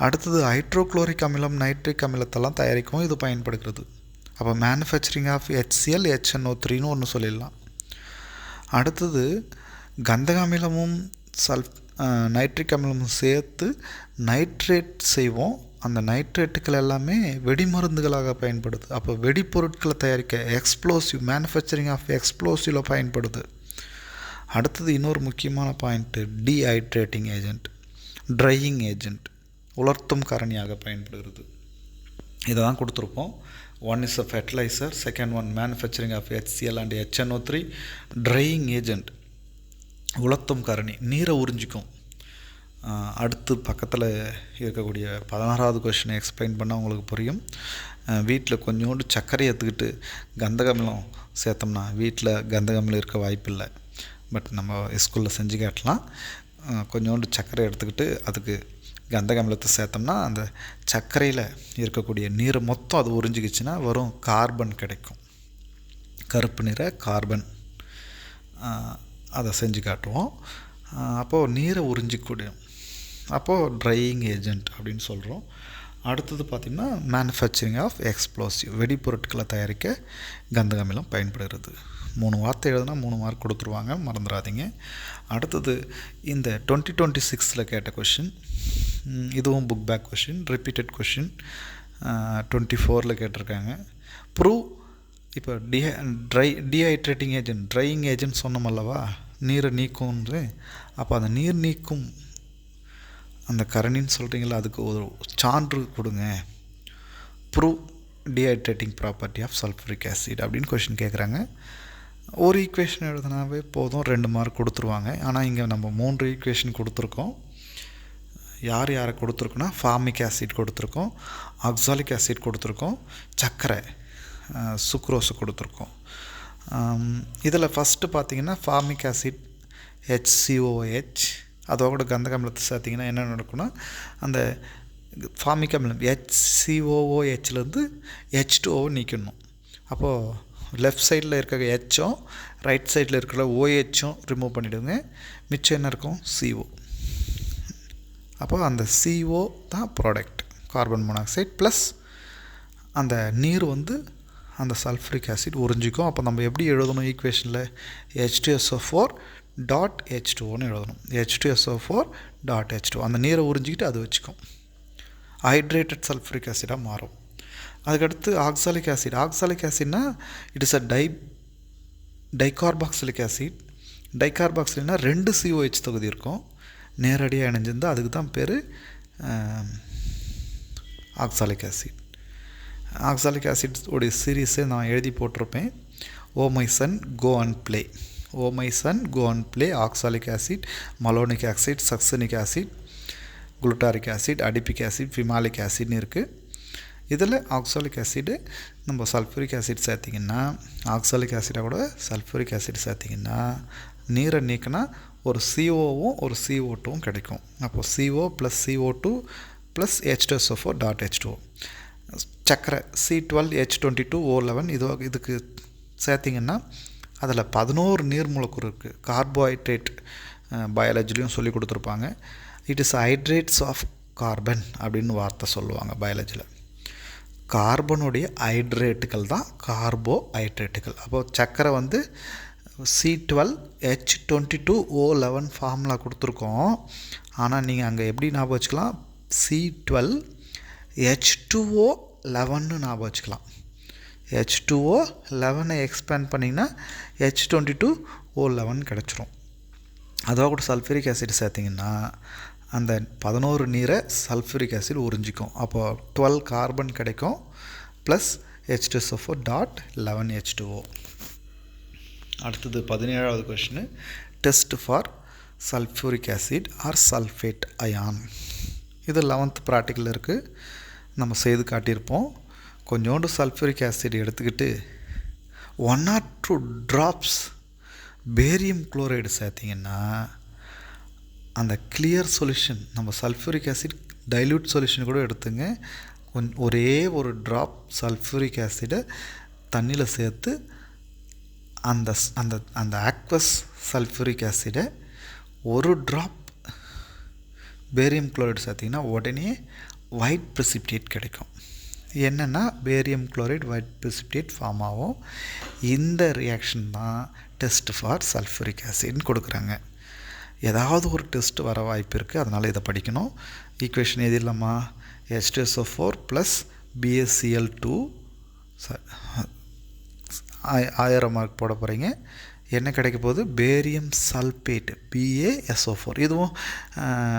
அடுத்தது ஹைட்ரோக்ளோரிக் அமிலம், நைட்ரிக் அமிலத்தெல்லாம் தயாரிக்கவும் இது பயன்படுகிறது. அப்போ மேனுஃபேக்சரிங் ஆஃப் HCl, HNO3ன்னு ஒன்று சொல்லிடலாம். அடுத்தது கந்தக அமிலமும் நைட்ரிக் அமிலமும் சேர்த்து நைட்ரேட் செய்வோம். அந்த நைட்ரேட்டுகள் எல்லாமே வெடிமருந்துகளாக பயன்படுது. அப்போ வெடிப்பொருட்களை தயாரிக்க எக்ஸ்ப்ளோசிவ், மேனுஃபேக்சரிங் ஆஃப் எக்ஸ்ப்ளோசிவில் பயன்படுது. அடுத்தது இன்னொரு முக்கியமான point, dehydrating agent, drying agent, உலர்த்தும் காரணியாக பயன்படுகிறது. இதை தான் கொடுத்துருப்போம். 1 is a fertilizer, second one manufacturing of HCl and HNO3, drying agent, உலர்த்தும் காரணி, நீரை உறிஞ்சிக்கும். அடுத்து பக்கத்தில் இருக்கக்கூடிய 16வது கொஷினை எக்ஸ்பிளைன் பண்ணால் உங்களுக்கு புரியும். வீட்டில் கொஞ்சோண்டு சர்க்கரை எடுத்துக்கிட்டு கந்தகமிலம் சேர்த்தோம்னா வீட்டில் கந்தகமிலம் இருக்க வாய்ப்பில்லை. பட் நம்ம ஸ்கூலில் செஞ்சு காட்டலாம். கொஞ்சோண்டு சர்க்கரை எடுத்துக்கிட்டு அதுக்கு கந்தகமிலத்தை சேர்த்தோம்னா அந்த சர்க்கரையில் இருக்கக்கூடிய நீரை மொத்தம் அது உறிஞ்சிக்கிச்சுன்னா வரும் கார்பன் கிடைக்கும், கருப்பு நிற கார்பன். அதை செஞ்சு காட்டுவோம். அப்போது நீரை உறிஞ்சிக்கூடிய, அப்போது ட்ரையிங் ஏஜெண்ட் அப்படின்னு சொல்கிறோம். அடுத்தது பார்த்திங்கன்னா மேனுஃபேக்சரிங் ஆஃப் எக்ஸ்ப்ளோசிவ், வெடிப்பொருட்களை தயாரிக்க கந்தகமிலம் பயன்படுகிறது. 3 வார்த்தை எழுதுனா 3 மார்க் கொடுத்துருவாங்க, மறந்துடாதீங்க. அடுத்தது இந்த 2026 கேட்ட கொஷின், இதுவும் book back question, repeated question. 24 கேட்டிருக்காங்க. ப்ரூவ், இப்போ டீஹைட்ரேட்டிங் ஏஜென்ட், ட்ரையிங் ஏஜென்ட் சொன்னோம் அல்லவா, நீரை நீக்கும்ன்று. அப்போ அந்த நீர் நீக்கும் அந்த கரணின்னு சொல்கிறீங்களா, அதுக்கு ஒரு சான்று கொடுங்க. Prove dehydrating property of sulphuric acid அப்படின்னு கொஷின் கேட்குறாங்க. ஒரு ஈக்குவேஷன் எழுதுனாவே போதும், 2 மார்க் கொடுத்துருவாங்க. ஆனால் இங்கே நம்ம 3 ஈக்குவேஷன் கொடுத்துருக்கோம். யார் யாரை கொடுத்துருக்கோன்னா, ஃபார்மிக் ஆசிட் கொடுத்துருக்கோம், ஆக்சாலிக் ஆசிட் கொடுத்துருக்கோம், சர்க்கரை சுக்ரோஸு கொடுத்துருக்கோம். இதில் ஃபஸ்ட்டு பார்த்திங்கன்னா ஃபார்மிக் ஆசிட் HCOH, அதோட கந்தக அமிலத்தை சேர்த்திங்கன்னா என்ன நடக்கும்னா, அந்த ஃபார்மிக் அமிலம் HCOOHலேருந்து H2O நீக்கணும். அப்போது லெஃப்ட் சைடில் இருக்கிற ஹெச்சும் ரைட் சைடில் இருக்கிற OHும் ரிமூவ் பண்ணிவிடுங்க. மிச்சம் என்ன இருக்கும், CO. அப்போ அந்த CO தான் ப்ராடக்ட், கார்பன் மோனாக்சைடு ப்ளஸ் அந்த நீர் வந்து அந்த சல்ஃபூரிக் ஆசிட் உறிஞ்சிக்கும். அப்போ நம்ம எப்படி எழுதணும் ஈக்குவேஷனில், H2SO4 டாட் H2Oன்னு எழுதணும். H2SO4 டாட் H2O, அந்த நீரை உறிஞ்சிக்கிட்டு அது வச்சுக்கும், ஹைட்ரேட்டட் சல்ஃபூரிக் ஆசிடாக மாறும். அதுக்கடுத்து ஆக்சாலிக் ஆசிட். ஆக்சாலிக் ஆசிட்னா it is a dicarboxylic acid. டைகார்பாக்சில்னா 2 COH தொகுதி இருக்கும், நேரடியாக இணைஞ்சிருந்தால் அதுக்கு தான் பேர் ஆக்சாலிக் ஆசிட். ஆக்சாலிக் ஆசிட் உடைய சீரீஸை நான் எழுதி போட்டிருப்பேன். Oh my son go and play, oh my son go and play, oxalic acid, malonic acid, succinic acid, glutaric acid, adipic acid, pimelic ஆசிட்னு இருக்குது. இதில் ஆக்சாலிக் ஆசிடு நம்ம சல்ஃபூரிக் ஆசிட் சேர்த்திங்கன்னா, ஆக்சாலிக் ஆசிடை கூட சல்ஃபூரிக் ஆசிட் சேர்த்திங்கன்னா நீரை நீக்கினா ஒரு COவும் ஒரு CO2வும் கிடைக்கும். அப்போது CO + CO2 + H2SO4 dot H2O. சக்கரை C12H22O11, இதுக்கு சேர்த்திங்கன்னா அதில் 11 நீர் மூலக்கூறு இருக்குது. கார்போஹைட்ரேட் பயாலஜிலையும் சொல்லி கொடுத்துருப்பாங்க. It is hydrates of carbon அப்படின்னு வார்த்தை சொல்லுவாங்க பயாலஜியில். கார்பனுடைய ஹைட்ரேட்டுகள் தான் கார்போஹைட்ரேட்டுகள். அப்போது சர்க்கரை வந்து C12H22O11 ஃபார்முலா கொடுத்துருக்கோம். ஆனால் நீங்கள் அங்கே எப்படி ஞாபகம் வச்சுக்கலாம், C12H2O11 ஞாபகம் வச்சுக்கலாம். H2O11 எக்ஸ்பேண்ட் பண்ணிங்கன்னா H22O11 கிடச்சிரும். அதோட கூட சல்ஃபூரிக் ஆசிட் சேர்த்திங்கன்னா அந்த 11 நீரை சல்ஃபூரிக் ஆசிட் உறிஞ்சிக்கும். அப்போது 12 கார்பன் கிடைக்கும் ப்ளஸ் H2SO4.11H2O. அடுத்தது 17வது question, test for sulphuric acid or sulphate ion. இது 11th ப்ராக்டிக்கல் இருக்குது, நம்ம செய்து காட்டியிருப்போம். கொஞ்சோண்டு சல்ஃபூரிக் ஆசிட் எடுத்துக்கிட்டு 1 or 2 drops பேரியம் குளோரைடு சேர்த்திங்கன்னா அந்த கிளியர் சொல்யூஷன், நம்ம சல்ஃபூரிக் ஆசிட் டைல்யூட் சொல்யூஷன் கூட எடுத்துங்க, ஒரே ஒரு ட்ராப் சல்ஃபூரிக் ஆசிடை தண்ணியில் சேர்த்து அந்த அந்த அந்த ஆக்வஸ் சல்ஃபூரிக் ஆசிடை ஒரு ட்ராப் பேரியம் குளோரைடு சேர்த்திங்கன்னா உடனே ஒயிட் ப்ரெசிபிடேட் கிடைக்கும். என்னென்னா barium chloride white precipitate form ஆகும். இந்த ரியாக்ஷன் தான் டெஸ்ட் ஃபார் சல்ஃபூரிக் ஆசிட்னு கொடுக்குறாங்க. ஏதாவது ஒரு டெஸ்ட் வர வாய்ப்பு இருக்குது, அதனால் இதை படிக்கணும். ஈக்குவேஷன் எது இல்லைம்மா, H2SO4 ப்ளஸ் BaCl2 1000 மார்க் போட போகிறீங்க. என்ன கிடைக்க போகுது, பேரியம் சல்பேட் BaSO4. இதுவும்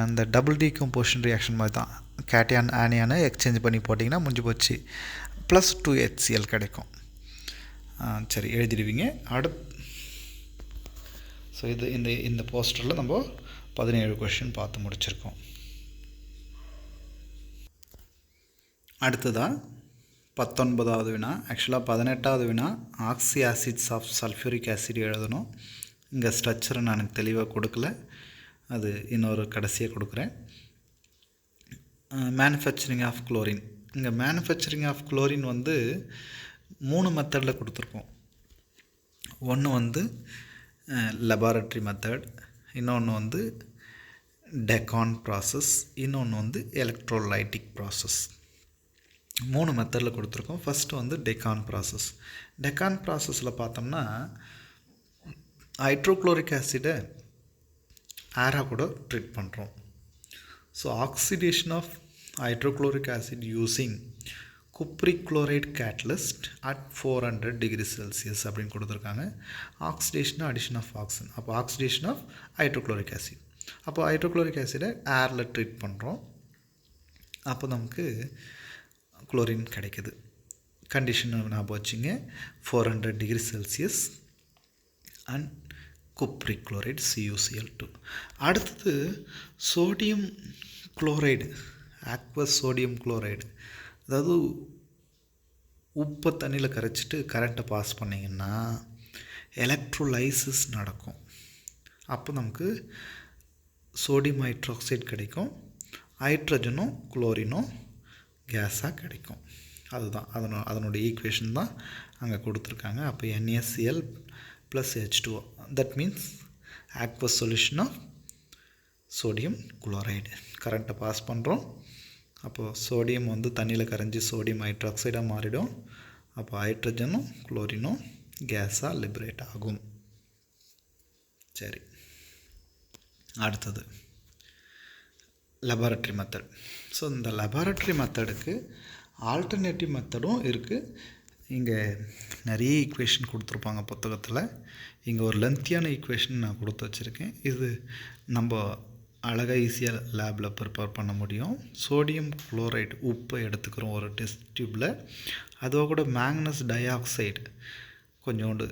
இந்த டபுள் டீகம்போசிஷன் ரியாக்ஷன் மாதிரி தான், கேட்டியான் ஆனியானை எக்ஸ்சேஞ்ச் பண்ணி போட்டிங்கன்னா முடிஞ்சு போச்சு, ப்ளஸ் 2HCl கிடைக்கும். சரி, எழுதிடுவீங்க. ஸோ இது இந்த போஸ்டரில் நம்ம 17 கொஷின் பார்த்து முடிச்சிருக்கோம். அடுத்ததாக 19வது வினா, ஆக்சுவலாக 18வது வினா ஆக்சி ஆசிட்ஸ் ஆஃப் சல்ஃபூரிக் ஆசிட் எழுதணும். இங்கே ஸ்ட்ரக்சரை நான் தெளிவாக கொடுக்கல, அது இன்னொரு கடைசியாக கொடுக்குறேன். Manufacturing of chlorine. இங்கே மேனுஃபேக்சரிங் ஆஃப் குளோரின் வந்து 3 மெத்தடில் கொடுத்துருக்கோம். ஒன்று வந்து லெபார்ட்ரி மெத்தட், இன்னொன்று வந்து டெக்கான் ப்ராசஸ், இன்னொன்று வந்து எலக்ட்ரோலைட்டிக் ப்ராசஸ். 3 மெத்தடில் கொடுத்துருக்கோம். ஃபஸ்ட்டு வந்து டெக்கான் ப்ராசஸ். டெக்கான் ப்ராசஸில் பார்த்தோம்னா ஹைட்ரோக்ளோரிக் ஆசிடை ஏராக கூட ட்ரீட் பண்ணுறோம். So oxidation of hydrochloric acid using cupric chloride catalyst at 400 degree Celsius அப்படின்னு கொடுத்துருக்காங்க. ஆக்சிடேஷன் அடிஷன் ஆஃப் ஆக்சிஜன், அப்போ ஆக்சிடேஷன் ஆஃப் ஹைட்ரோக்ளோரிக் ஆசிட். அப்போ ஹைட்ரோக்ளோரிக் ஆசிடை ஏரில் ட்ரீட் பண்ணுறோம், அப்போ நமக்கு குளோரின் கிடைக்குது. கண்டிஷன் ஞாபகம் வச்சுங்க, 400 degree Celsius and cupric chloride CuCl2. அடுத்தது sodium chloride, aqueous sodium chloride, அதாவது உப்பை தண்ணியில் கரைச்சிட்டு கரண்ட்டை பாஸ் பண்ணிங்கன்னா எலக்ட்ரோலைசிஸ் நடக்கும். அப்போ நமக்கு சோடியம் ஹைட்ராக்சைடு கிடைக்கும், ஹைட்ரஜனும் குளோரினும் கேஸாக கிடைக்கும். அதுதான் அதனுடைய ஈக்குவேஷன் தான் அங்கே கொடுத்துருக்காங்க. அப்போ NaCl plus H2O, that means aqueous solution of sodium chloride. கரண்ட்டை பாஸ் பண்ணுறோம், அப்போது சோடியம் வந்து தண்ணியில் கரைஞ்சி சோடியம் ஹைட்ராக்சைடாக மாறிடும். அப்போ ஹைட்ரஜனும் குளோரினும் கேஸாக லிபரேட் ஆகும். சரி, அடுத்தது லெபார்ட்ரி மெத்தட். ஸோ இந்த லெபார்ட்ரி மெத்தடுக்கு ஆல்டர்னேட்டிவ் மெத்தடும் இருக்குது. இங்கே நிறைய ஈக்குவேஷன் கொடுத்துருப்பாங்க புத்தகத்தில். இங்கே ஒரு லென்த்தியான ஈக்குவேஷன் நான் கொடுத்து வச்சுருக்கேன். இது நம்ம அழகாக ஈஸியாக லேபில் ப்ரிப்பேர் பண்ண முடியும். சோடியம் குளோரைடு உப்பை எடுத்துக்கிறோம் ஒரு டெஸ்ட் டியூப்பில், அதோட கூட மேக்னஸ் டை ஆக்சைடு கொஞ்சோண்டு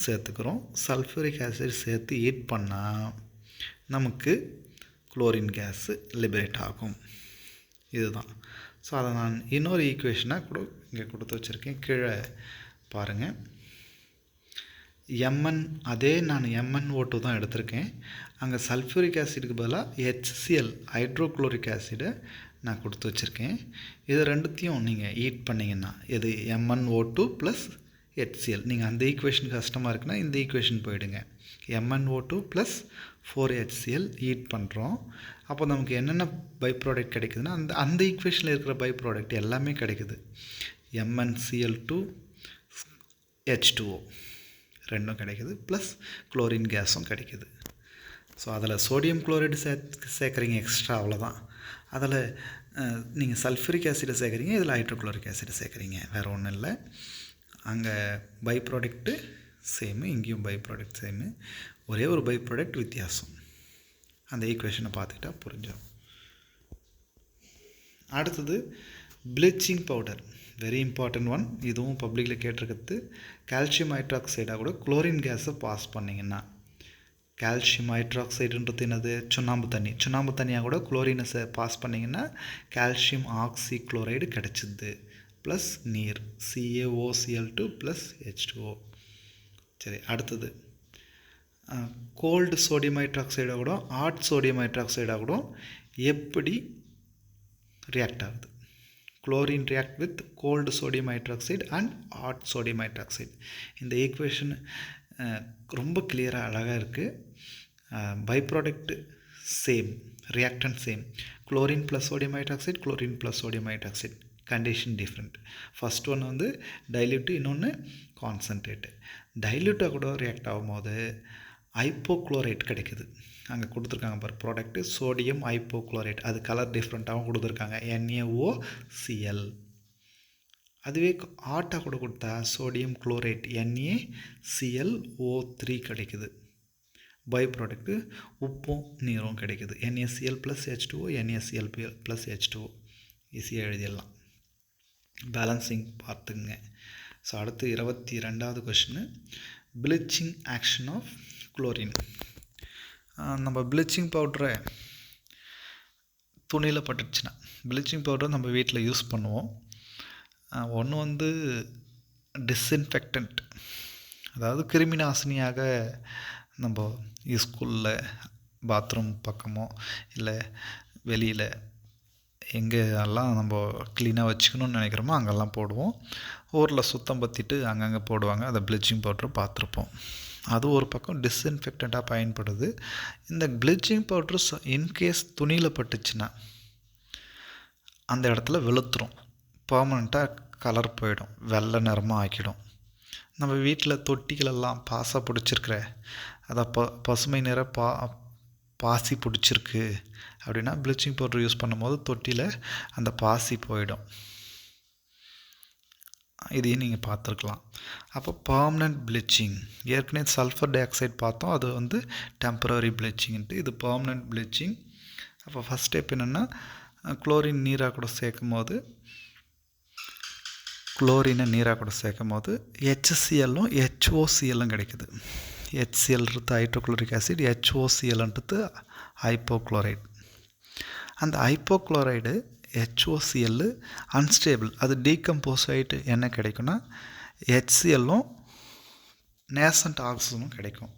சேர்த்துக்கிறோம். சல்ஃபூரிக் ஆசிட் சேர்த்து ஹீட் பண்ணால் நமக்கு குளோரின் கேஸு லிபரேட் ஆகும். இதுதான். ஸோ அதை நான் இன்னொரு ஈக்குவேஷனாக கூட இங்கே கொடுத்து வச்சுருக்கேன், கீழே பாருங்கள். அதே நான் MnO2 தான் எடுத்திருக்கேன். அங்கே சல்ஃபூரிக் ஆசிடுக்கு பதிலாக HCl ஹைட்ரோக்ளோரிக் ஆசிடை நான் கொடுத்து வச்சுருக்கேன். இது ரெண்டுத்தையும் நீங்கள் ஹீட் பண்ணிங்கன்னா இது MnO2 ப்ளஸ் HCl. நீங்கள் அந்த ஈக்குவேஷன் கஷ்டமாக இருக்குன்னா இந்த ஈக்குவேஷன் போயிடுங்க. MnO2 ப்ளஸ் 4HCl ஹீட் பண்ணுறோம். அப்போ நமக்கு என்னென்ன பை ப்ராடக்ட் கிடைக்குதுன்னா அந்த ஈக்குவேஷனில் இருக்கிற பை ப்ராடக்ட் எல்லாமே கிடைக்குது. MnCl2 H2O ரெண்டும் கிடைக்குது, ப்ளஸ் குளோரின் கேஸும் கிடைக்குது. ஸோ அதில் சோடியம் குளோரைடு சேர்க்குறீங்க எக்ஸ்ட்ரா, அவ்வளோதான். அதில் நீங்கள் சல்ஃபரிக் ஆசிடை சேர்க்குறீங்க, இதில் ஹைட்ரோக்ளோரிக் ஆசிடை சேர்க்குறீங்க, வேறு ஒன்றும் இல்லை. அங்கே பை ப்ராடக்ட்டு சேமு, இங்கேயும் பை ப்ராடக்ட் சேமு, ஒரே ஒரு பை ப்ராடக்ட் வித்தியாசம். அந்த ஈக்குவேஷனை பார்த்துக்கிட்டா புரிஞ்சிடும். அடுத்தது bleaching powder, very important one. இதுவும் பப்ளிக்கில் கேட்டிருக்கிறது. கால்சியம் ஹைட்ராக்சைடாக கூட குளோரின் கேஸை பாஸ் பண்ணிங்கன்னா, கால்சியம் ஹைட்ராக்சைடுன்றது என்னது, சுண்ணாம்பு தண்ணி. சுண்ணாம்பு தண்ணியாக கூட குளோரினை பாஸ் பண்ணிங்கன்னா கால்சியம் ஆக்சி குளோரைடு கிடச்சிது, ப்ளஸ் நீர் CaOCl2 ப்ளஸ் H2O. சரி, அடுத்தது கோல்டு சோடியம் ஹைட்ராக்சைடாக கூட ஹாட் சோடியம் ஹைட்ராக்சைடாக கூட எப்படி ரியாக்ட் ஆகுது? Chlorine react with cold sodium hydroxide and hot sodium hydroxide. இந்த ஈக்குவேஷன் ரொம்ப கிளியராக அழகாக இருக்குது. By product same, reactant same. Chlorine plus sodium hydroxide, chlorine plus sodium hydroxide, condition different. First ஒன்று வந்து டைல்யூட்டு, இன்னொன்று கான்சன்ட்ரேட்டு. டைல்யூட்டாக கூட ரியாக்ட் ஆகும்போது ஹைப்போக்ளோரைட் கிடைக்குது. அங்கே கொடுத்துருக்காங்க பாரு ப்ராடக்ட்டு, சோடியம் ஹைப்போக்ளோரைட். அது கலர் டிஃப்ரெண்ட்டாகவும் கொடுத்துருக்காங்க, NaOCl. அதுவே ஹாட்டாக கூட கொடுத்தா சோடியம் குளோரைட் NaClO3 கிடைக்குது. பை ப்ராடக்ட்டு உப்பும் நீரும் கிடைக்குது, NaCl plus H2O, NaCl plus H2O. ஈஸியாக எழுதிடலாம். பேலன்சிங் பார்த்துங்க. ஸோ அடுத்து 22வது question, bleaching action of chlorine. நம்ம ப்ளீச்சிங் பவுட்ரை துணியில் பட்டுச்சுன்னா, ப்ளீச்சிங் பவுடரை நம்ம வீட்டில் யூஸ் பண்ணுவோம். ஒன்று வந்து டிஸ்இன்ஃபெக்டன்ட், அதாவது கிருமி நாசினியாக நம்ம ஸ்கூலில் பாத்ரூம் பக்கமோ இல்லை வெளியில் எங்கெல்லாம் நம்ம க்ளீனாக வச்சுக்கணும்னு நினைக்கிறோமோ அங்கெல்லாம் போடுவோம். ஊரில் சுத்தம் பற்றிட்டு அங்கங்கே போடுவாங்க, அதை ப்ளீச்சிங் பவுட்ரு பார்த்துருப்போம். அது ஒரு பக்கம் டிஸ்இன்ஃபெக்டண்ட்டாக பயன்படுது. இந்த ப்ளீச்சிங் பவுட்ரு இன்கேஸ் துணியில் பட்டுச்சுன்னா அந்த இடத்துல வெளுத்துரும், பர்மனெண்ட்டாக கலர் போயிடும், வெள்ளை நிறமாக ஆக்கிடும். நம்ம வீட்டில் தொட்டிகளெல்லாம் பாசை பிடிச்சிருக்கிற, அதை பசுமை நிற பாசி பிடிச்சிருக்கு அப்படின்னா ப்ளீச்சிங் பவுடர் யூஸ் பண்ணும்போது தொட்டியில் அந்த பாசி போயிடும். இதையும் நீங்கள் பார்த்துருக்கலாம். அப்போ பர்மனெண்ட் ப்ளீச்சிங், ஏற்கனவே சல்ஃபர் டை ஆக்சைடு பார்த்தோம், அது வந்து டெம்பரரி ப்ளீச்சிங்ன்ட்டு, இது பர்மனெண்ட் ப்ளீச்சிங். அப்போ ஃபஸ்ட் ஸ்டெப் என்னென்னா, குளோரின் நீராக கூட சேர்க்கும் போது HClலும் HOClலும் கிடைக்குது. HClன்றது ஹைட்ரோக்ளோரிக் ஆசிட், HOClன்றது ஹைப்போக்ளோரைடு. அந்த ஹைப்போக்ளோரைடு HOCl அன்ஸ்டேபிள், அது டீகம்போஸ் ஆகிட்டு என்ன கிடைக்குன்னா HClலும் நேசன்ட் ஆக்சிஜனும் கிடைக்கும்.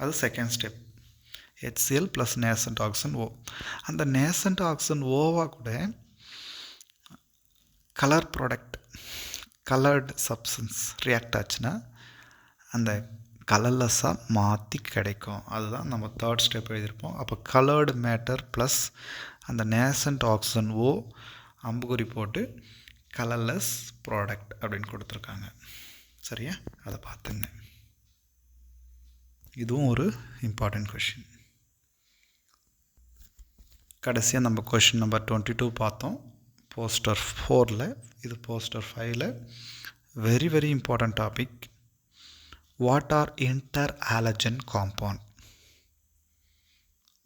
அது second step, HCl plus nascent oxygen O. அந்த நேசன்ட் ஆக்சிஜன் ஓவாக கூட colour product, coloured substance react ஆச்சுன்னா அந்த கலர்லெஸ்ஸாக மாற்றி கிடைக்கும். அதுதான் நம்ம தேர்ட் ஸ்டெப் எழுதியிருப்போம். அப்போ கலர்டு மேட்டர் ப்ளஸ் அந்த நேசன்ட் ஆக்சிஜன் O அம்புகுறி போட்டு கலர்லெஸ் ப்ராடக்ட் அப்படின்னு கொடுத்துருக்காங்க. சரியா, அதை பார்த்துங்க. இதுவும் ஒரு இம்பார்ட்டண்ட் கொஷின். கடைசியாக நம்ம கொஷின் நம்பர் 22 பார்த்தோம், போஸ்டர் 4ல். இது போஸ்டர் 5ல். Very very important topic. What are interhalogen compound,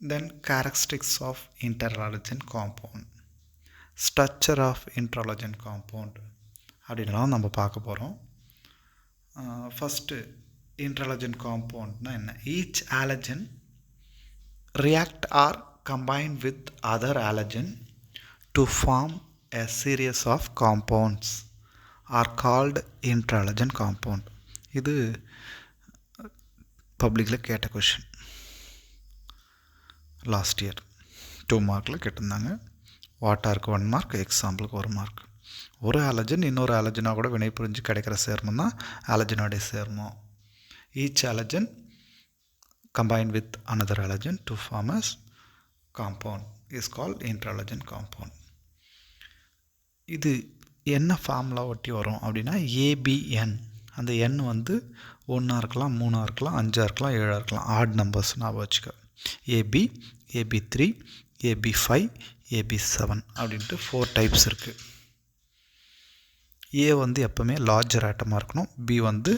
then characteristics of interhalogen compound, structure of interhalogen compound அப்படின்லாம் நம்ம பார்க்க போகிறோம். ஃபஸ்ட்டு இன்டர் ஹாலஜன் காம்பவுண்ட்னா என்ன? Each halogen react or combine with other halogen to form a series of compounds are called interhalogen compound. இது பப்ளிக்கில் கேட்ட question, last year 2 மார்க்கில் கேட்டிருந்தாங்க. வாட்டாருக்கு 1 மார்க், எக்ஸாம்பிளுக்கு 1 மார்க். ஒரு ஹாலஜன் இன்னொரு ஹாலஜனாக கூட வினை புரிஞ்சு கிடைக்கிற சேர்மம் தான் ஹாலஜனோடைய சேர்மம். Each halogen combined with another halogen to form a compound is called interhalogen compound. இது என்ன ஃபார்முலா ஒட்டி வரும் அப்படின்னா ஏபிஎன். அந்த எண் வந்து 1 இருக்கலாம், 3 இருக்கலாம், 5 இருக்கலாம், 7 இருக்கலாம். ஆட் நம்பர்ஸ் ஞாபகம் வச்சுக்க. ஏபி, ஏபி3, ஏபி5, ஏபி7 அப்படின்ட்டு 4 டைப்ஸ் இருக்குது. ஏ வந்து எப்போவுமே லார்ஜர் ஆட்டமாக இருக்கணும், பி வந்து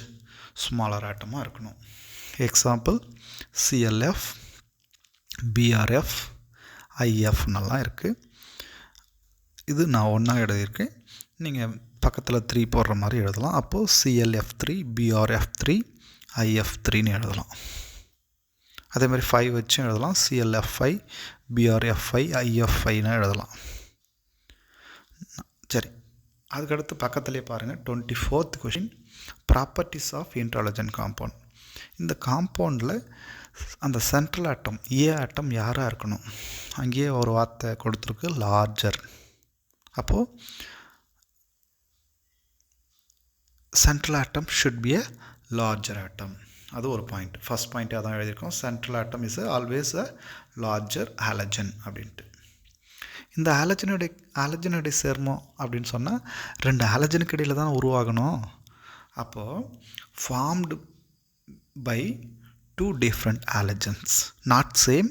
ஸ்மாலர் ஆட்டமாக இருக்கணும். எக்ஸாம்பிள் சிஎல்எஃப், பிஆர்எஃப், ஐஎஃப்னெல்லாம் இருக்குது. இது நான் ஒன்றா எழுதியிருக்கேன். நீங்கள் பக்கத்தில் 3 போடுற மாதிரி எழுதலாம். அப்போது சிஎல்எஃப்3, பிஆர்எஃப்3, ஐஎஃப்3ன்னு எழுதலாம். அதேமாதிரி 5 வச்சும் எழுதலாம். சிஎல்எஃப்5, பிஆர்எஃப்5, ஐஎஃப்5ன்னு எழுதலாம். சரி, அதுக்கடுத்து பக்கத்துலேயே பாருங்கள் 24th question, properties of interhalogen compound. இந்த காம்பவுண்டில் அந்த சென்ட்ரல் ஆட்டம் ஏ ஆட்டம் யாராக இருக்கணும்? அங்கேயே ஒரு வார்த்தை கொடுத்துருக்கு, லார்ஜர். அப்போது central atom should be a larger atom. அது ஒரு பாயிண்ட். ஃபஸ்ட் பாயிண்ட்டே அதான் எழுதியிருக்கோம், central atom is always a larger halogen அப்படின்ட்டு. இந்த ஹாலஜனுடைய சேர்மம் அப்படின்னு சொன்னால் 2 ஹாலஜனுக்கு இடையில் தான் உருவாகணும். அப்போது formed by 2 different halogens, not same,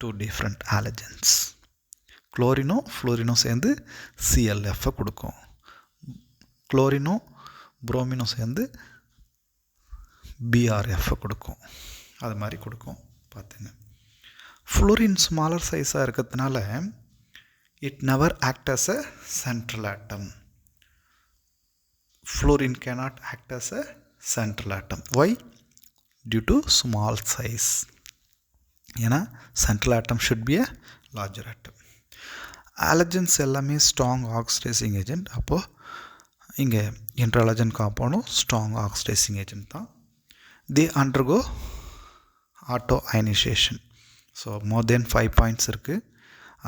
2 different halogens. குளோரினோ ஃப்ளோரினோ சேர்ந்து சிஎல்எஃப்பை கொடுக்கும். குளோரினோ புரோமினோ சேர்ந்து பிஆர்எஃப்பை கொடுக்கும். அது மாதிரி கொடுக்கும், பார்த்துங்க. ஃப்ளோரின் ஸ்மாலர் சைஸாக இருக்கிறதுனால it never act as a central atom. Fluorine cannot act as a central atom. Why? Due to small size. ஏன்னா central atom should be a larger atom. Halogens எல்லாமே strong oxidizing agent. அப்போது இங்கே இன்ட்ராலஜன் காம்பவுண்டும் strong oxidizing agent தான். They undergo auto ionization. So more than 5 points இருக்குது.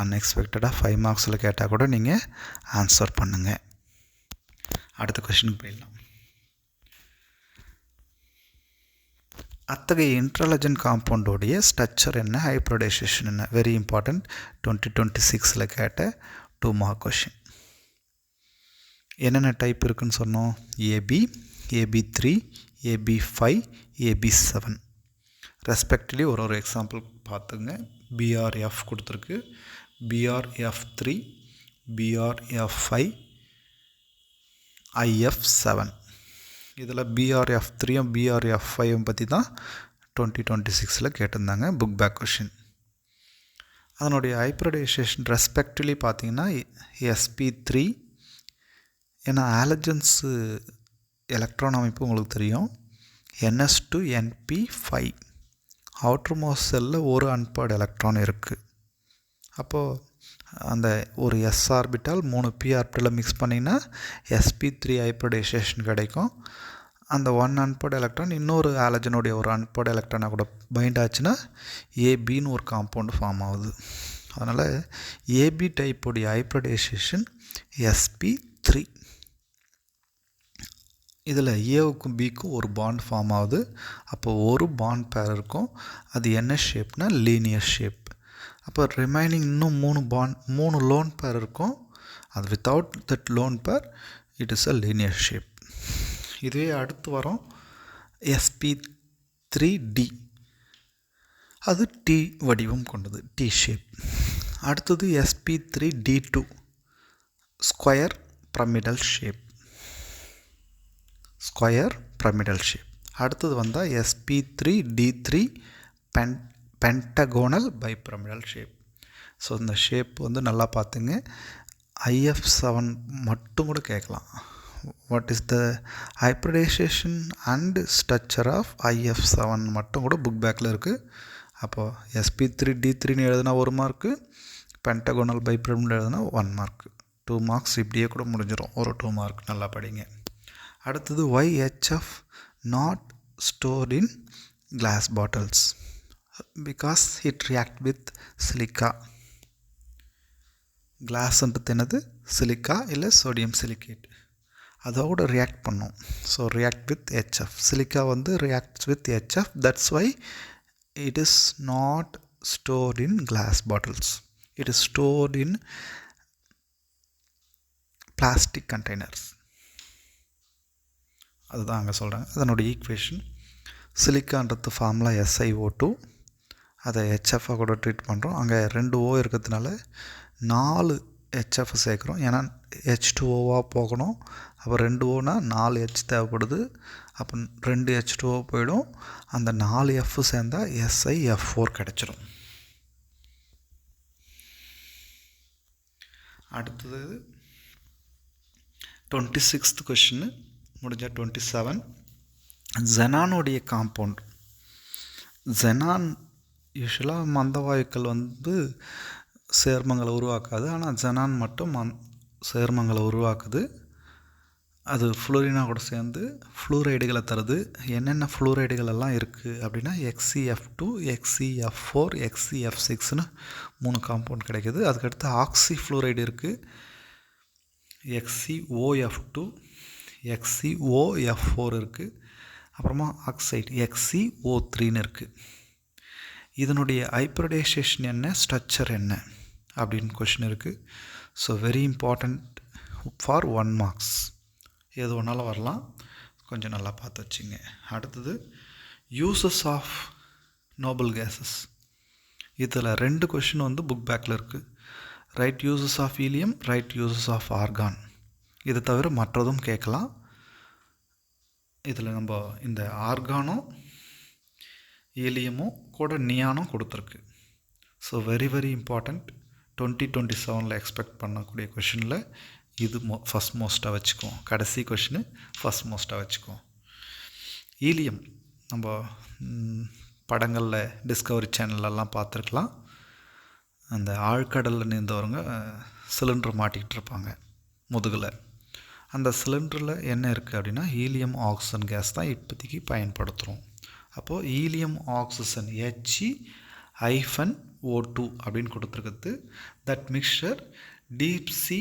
அன்எக்ஸ்பெக்டடாக 5 மார்க்ஸில் கேட்டால் கூட நீங்கள் answer பண்ணுங்கள். அடுத்த கொஷினுக்கு போயிடலாம். அத்தகைய இன்ட்ராலஜன் காம்பவுண்டோடைய ஸ்ட்ரக்சர் என்ன, ஹைப்ரிடைசேஷன் என்ன? வெரி இம்பார்ட்டண்ட், 2026 கேட்ட 2 மார்க் கொஷின். என்னென்ன டைப் இருக்குதுன்னு சொன்னோம்? ஏபி, ஏபி3, ஏபி5, ஏபி7 ரெஸ்பெக்டிவ்லி ஒரு எக்ஸாம்பிள் பார்த்துங்க. பிஆர்எஃப் கொடுத்துருக்கு, பிஆர்எஃப்3, பிஆர்எஃப்5, ஐஎஃப்7. இதில் பிஆர்எஃப்3யும் பிஆர்எஃப்5யும் பற்றி தான் 2026 கேட்டிருந்தாங்க, புக் பேக் கொஷின். அதனுடைய ஹைப்ரிடைசேஷன் ரெஸ்பெக்டிவ்லி பார்த்தீங்கன்னா sp3. ஏன்னா ஆலஜன்ஸு எலக்ட்ரான் அமைப்பு உங்களுக்கு தெரியும், ns2np5. அவுட்டர் மோஸ்ட் செல்லில் ஒரு அன்பேர்டு எலக்ட்ரான் இருக்குது. அப்போது அந்த ஒரு s orbital 3 p orbital mix பண்ணிங்கன்னா sp3 ஹைப்ரிடைசேஷன் கிடைக்கும். அந்த 1 அன்பேர்டு எலக்ட்ரான் இன்னொரு ஆலஜனுடைய ஒரு அன்பேர்டு எலக்ட்ரானை கூட பைண்ட் ஆச்சுன்னா ஏபின்னு ஒரு காம்பவுண்டு ஃபார்ம் ஆகுது. அதனால் ஏபி டைப்புடைய ஹைப்ரிடைசேஷன் sp3. இதில் ஏவுக்கும் பிக்கும் ஒரு பாண்ட் ஃபார்ம் ஆகுது. அப்போது ஒரு பாண்ட் பேர் இருக்கும். அது என்ன ஷேப்னா லீனியர் ஷேப். அப்போ ரிமைனிங் இன்னும் 3 லோன் பேர் இருக்கும். அது without that lone pair it is a linear shape. இதுவே அடுத்து வரும் sp3d. அது டி வடிவம் கொண்டது, டி ஷேப். அடுத்தது sp3d2, square pyramidal shape. Square pyramidal shape. அடுத்தது வந்தால் sp3d3, pentagonal bipyramidal shape. So இந்த ஷேப் வந்து நல்லா பார்த்துங்க. IF7 மட்டும் கூட கேட்கலாம். What is the hybridization and structure of IF7 மட்டும் கூட புக் பேக்கில் இருக்குது. அப்போது sp3d3ன்னு எழுதுனா 1 மார்க்கு, பென்டகோனல் பைபிரமிடல் எழுதுனா 1 மார்க்கு. 2 மார்க்ஸ் இப்படியே கூட முடிஞ்சிடும், ஒரு 2 மார்க். நல்லா படிங்க. அடுத்தது YHF not stored in glass bottles because it react with silica. கிளாஸ்ன்றது என்னது? சிலிக்கா இல்லை சோடியம் சிலிக்கேட், அதோட ரியாக்ட் பண்ணும். So react with HF. Silica வந்து reacts with HF. That's why it is not stored in glass bottles. It is stored in plastic containers. அதுதான் அங்கே சொல்கிறாங்க. அதனுடைய ஈக்குவேஷன் சிலிக்கான்றது ஃபார்முலா SiO2, அதை HFஆ கூட ட்ரீட் பண்ணுறோம். அங்கே 2 O இருக்கிறதுனால 4 HF சேர்க்குறோம். ஏன்னா H2Oவாக போகணும். அப்போ 2 Oனா 4 H தேவைப்படுது. அப்போ 2 H2O போயிடும். அந்த 4 F சேர்ந்தால் SiF4 கிடச்சிரும். அடுத்தது 26th கொஷின் முடிஞ்சால் 27. ஜெனானுடைய காம்பவுண்ட். ஜெனான் யூஸ்வலாக மந்தவாயுக்கள் சேர்மங்களை உருவாக்காது. ஆனால் ஜெனான் மட்டும் சேர்மங்களை உருவாக்குது. அது ஃப்ளோரினா கூட சேர்ந்து ஃப்ளூரைடுகளை தருது. என்னென்ன ஃப்ளூரைடுகள் எல்லாம் இருக்குது அப்படின்னா XeF2, XeF4, XeF6ன்னு 3 காம்பவுண்ட் கிடைக்கிது. அதுக்கடுத்து ஆக்சி ஃப்ளூரைடு இருக்குது, XeOF2, XeOF4 இருக்குது. அப்புறமா ஆக்சைடு XeO3ன்னு இருக்குது. இதனுடைய ஹைப்ரிடைசேஷன் என்ன, ஸ்ட்ரக்சர் என்ன அப்படின்னு கொஷின் இருக்குது. So very important for 1 marks. எது ஒன்றாலும் வரலாம், கொஞ்சம் நல்லா பார்த்து வச்சுங்க. அடுத்தது யூசஸ் ஆஃப் நோபல் கேஸஸ். இதில் 2 கொஷின் புக் பேக்கில் இருக்குது. Write uses of helium, write uses of argon. இதை தவிர மற்றதும் கேட்கலாம். இதில் நம்ம இந்த ஆர்கானும் ஹீலியமும் கூட நியானும் கொடுத்துருக்கு. So very very important. 2027 expect பண்ணக்கூடிய கொஷினில் இது ஃபஸ்ட் மோஸ்ட்டாக வச்சுக்குவோம். கடைசி கொஷினு ஃபஸ்ட் மோஸ்ட்டாக வச்சுக்குவோம். ஹீலியம் நம்ம படங்களில் டிஸ்கவரி சேனல்லலாம் பார்த்துருக்கலாம். அந்த ஆழ்கடலில் நீந்தவங்க சிலிண்டர் மாட்டிக்கிட்டு இருப்பாங்க முதுகில். அந்த சிலிண்டரில் என்ன இருக்குது அப்படின்னா ஹீலியம் ஆக்சிஜன் கேஸ் தான் இப்போதைக்கு பயன்படுத்துகிறோம். அப்போது ஹீலியம் ஆக்சிஜன் He-O2 அப்படின்னு கொடுத்துருக்குது. That mixture deep sea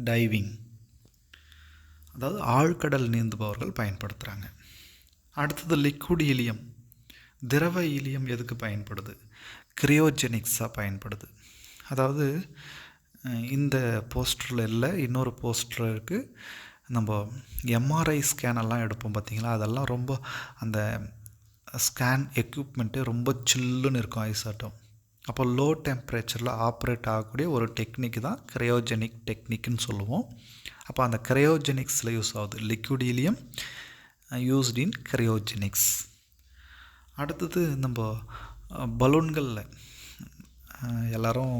diving, அதாவது ஆழ்கடல் நீந்துபவர்கள் பயன்படுத்துகிறாங்க. அடுத்தது லிக்விட் ஹீலியம். திரவ ஹீலியம் எதுக்கு பயன்படுது? கிரியோஜெனிக்ஸாக பயன்படுது. அதாவது இந்த போஸ்டரில் இல்லை, இன்னொரு போஸ்டர் இருக்குது. நம்ம MRI ஸ்கேனெல்லாம் எடுப்போம் பார்த்திங்களா, அதெல்லாம் ரொம்ப அந்த ஸ்கேன் எக்யூப்மெண்ட்டு ரொம்ப சில்லுன்னு இருக்கும், ஐசாட்டம். அப்போ லோ டெம்பரேச்சரில் ஆப்ரேட் ஆகக்கூடிய ஒரு டெக்னிக் தான் கிரையோஜெனிக் டெக்னிக்னு சொல்லுவோம். அப்போ அந்த கிரையோஜெனிக்ஸில் யூஸ் ஆகுது. Liquid helium used in cryogenics. அடுத்தது நம்ம பலூன்களில் எல்லோரும்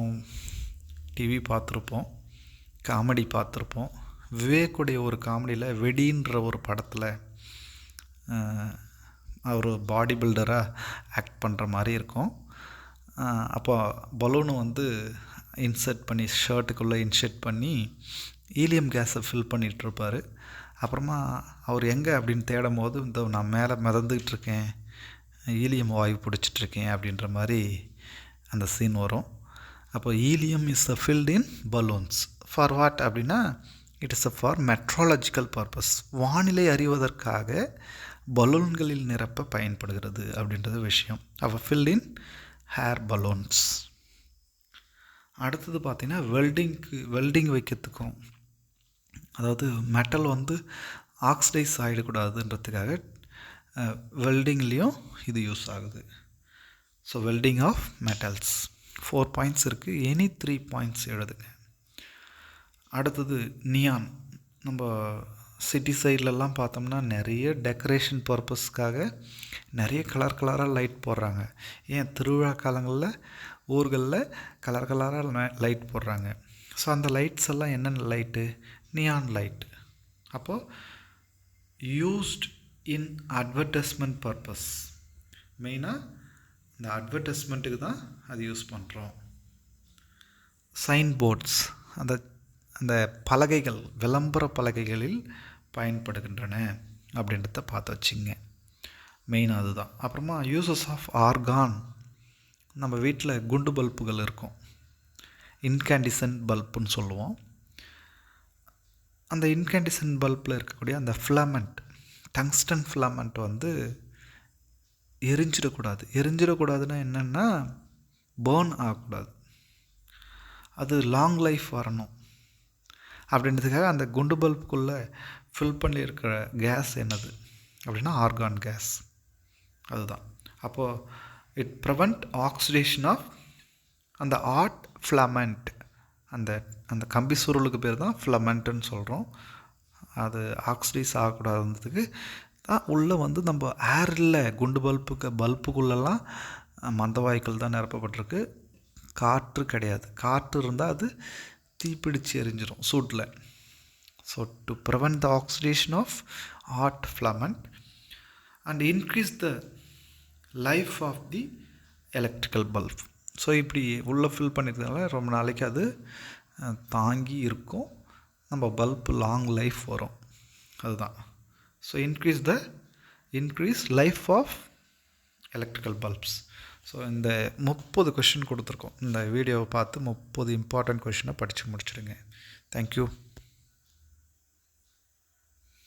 டிவி பார்த்துருப்போம், காமெடி பார்த்துருப்போம். விவேக்குடைய ஒரு காமெடியில் வெடின்ற ஒரு படத்தில் அவர் பாடி பில்டராக ஆக்ட் பண்ணுற மாதிரி இருக்கும். அப்போ பலூனு இன்சர்ட் பண்ணி ஷர்ட்டுக்குள்ளே இன்சர்ட் பண்ணி ஹீலியம் கேஸை ஃபில் பண்ணிகிட்ருப்பார். அப்புறமா அவர் எங்கே அப்படின்னு தேடும் போது நான் மேலே மிதந்துக்கிட்டு இருக்கேன், ஹீலியம் வாயு பிடிச்சிட்ருக்கேன் அப்படின்ற மாதிரி அந்த சீன் வரும். அப்போ helium is filled in balloons for what அப்படின்னா it is for meteorological purpose. வானிலை அறிவதற்காக பலூன்களில் நிரப்ப பயன்படுகிறது அப்படின்றது விஷயம். அப்போ ஃபில்ட் இன் ஹேர் பலூன்ஸ். அடுத்தது பார்த்திங்கன்னா வெல்டிங் வைக்கிறதுக்கும், அதாவது மெட்டல் ஆக்சிடைஸ் ஆகிடக்கூடாதுன்றதுக்காக வெல்டிங்லேயும் இது யூஸ் ஆகுது. So welding of metals 4 points இருக்குது. எனி 3 பாயிண்ட்ஸ் எழுதுங்க. அடுத்தது நியான். நம்ம சிட்டி சைட்லலாம் பார்த்தோம்னா நிறைய டெக்கரேஷன் பர்பஸ்க்காக நிறைய கலராக லைட் போடுறாங்க. ஏன் திருவிழா காலங்களில் ஊர்களில் கலராக லைட் போடுறாங்க. ஸோ அந்த லைட்ஸ் எல்லாம் என்னென்ன லைட்டு? Neon light. அப்போது யூஸ்ட் இன் அட்வர்டைஸ்மெண்ட் பர்பஸ். மெயினாக இந்த அட்வர்டைஸ்மெண்ட்டுக்கு தான் அது யூஸ் பண்ணுறோம். சைன் போர்ட்ஸ், அந்த பலகைகள், விளம்பர பலகைகளில் பயன்படுகின்றன அப்படின்றத பார்த்து வச்சுங்க. மெயினாக அதுதான். அப்புறமா யூசஸ் ஆஃப் ஆர்கான். நம்ம வீட்டில் குண்டு பல்புகள் இருக்கும், இன்கேண்டிசன்ட் பல்புன்னு சொல்லுவோம். அந்த இன்கேண்டிசன்ட் பல்பில் இருக்கக்கூடிய அந்த ஃபிலமெண்ட், டங்ஸ்டன் ஃபிலமெண்ட் எரிஞ்சிடக்கூடாதுன்னா என்னென்னா பேர்ன் ஆகக்கூடாது. அது லாங் லைஃப் வரணும். அப்படின்றதுக்காக அந்த குண்டு பல்புக்குள்ளே ஃபில் பண்ணியிருக்கிற கேஸ் என்னது அப்படின்னா ஆர்கான் கேஸ். அதுதான். அப்போது இட் ப்ரிவெண்ட் ஆக்சிடேஷன் ஆஃப் அந்த ஆர்ட் ஃப்ளமெண்ட். அந்த அந்த கம்பி சுருளுக்கு பேர் தான் ஃப்ளமெண்ட்டுன்னு சொல்கிறோம். அது ஆக்சிடைஸ் ஆகக்கூடாதுன்றதுக்கு தான் உள்ளே நம்ம ஏரில் குண்டு பல்புக்குள்ளெல்லாம் மந்த வாயுக்கள் தான் நிரப்பப்பட்டிருக்கு, காற்று கிடையாது. காற்று இருந்தால் அது தீப்பிடிச்சு எரிஞ்சிடும் சூட்டில். So to prevent the oxidation of art filament and increase the life of the electrical bulb. So இப்படி உள்ளே ஃபில் பண்ணியிருந்தனால ரொம்ப நாளைக்கு அது தாங்கி இருக்கும், நம்ம பல்ப் லாங் லைஃப் வரும். அதுதான். So increase life of electrical bulbs. So இந்த 30 கொஷின் கொடுத்துருக்கோம். இந்த வீடியோவை பார்த்து 30 இம்பார்ட்டன்ட் கொஷினை படித்து முடிச்சிடுங்க. தேங்க்யூ.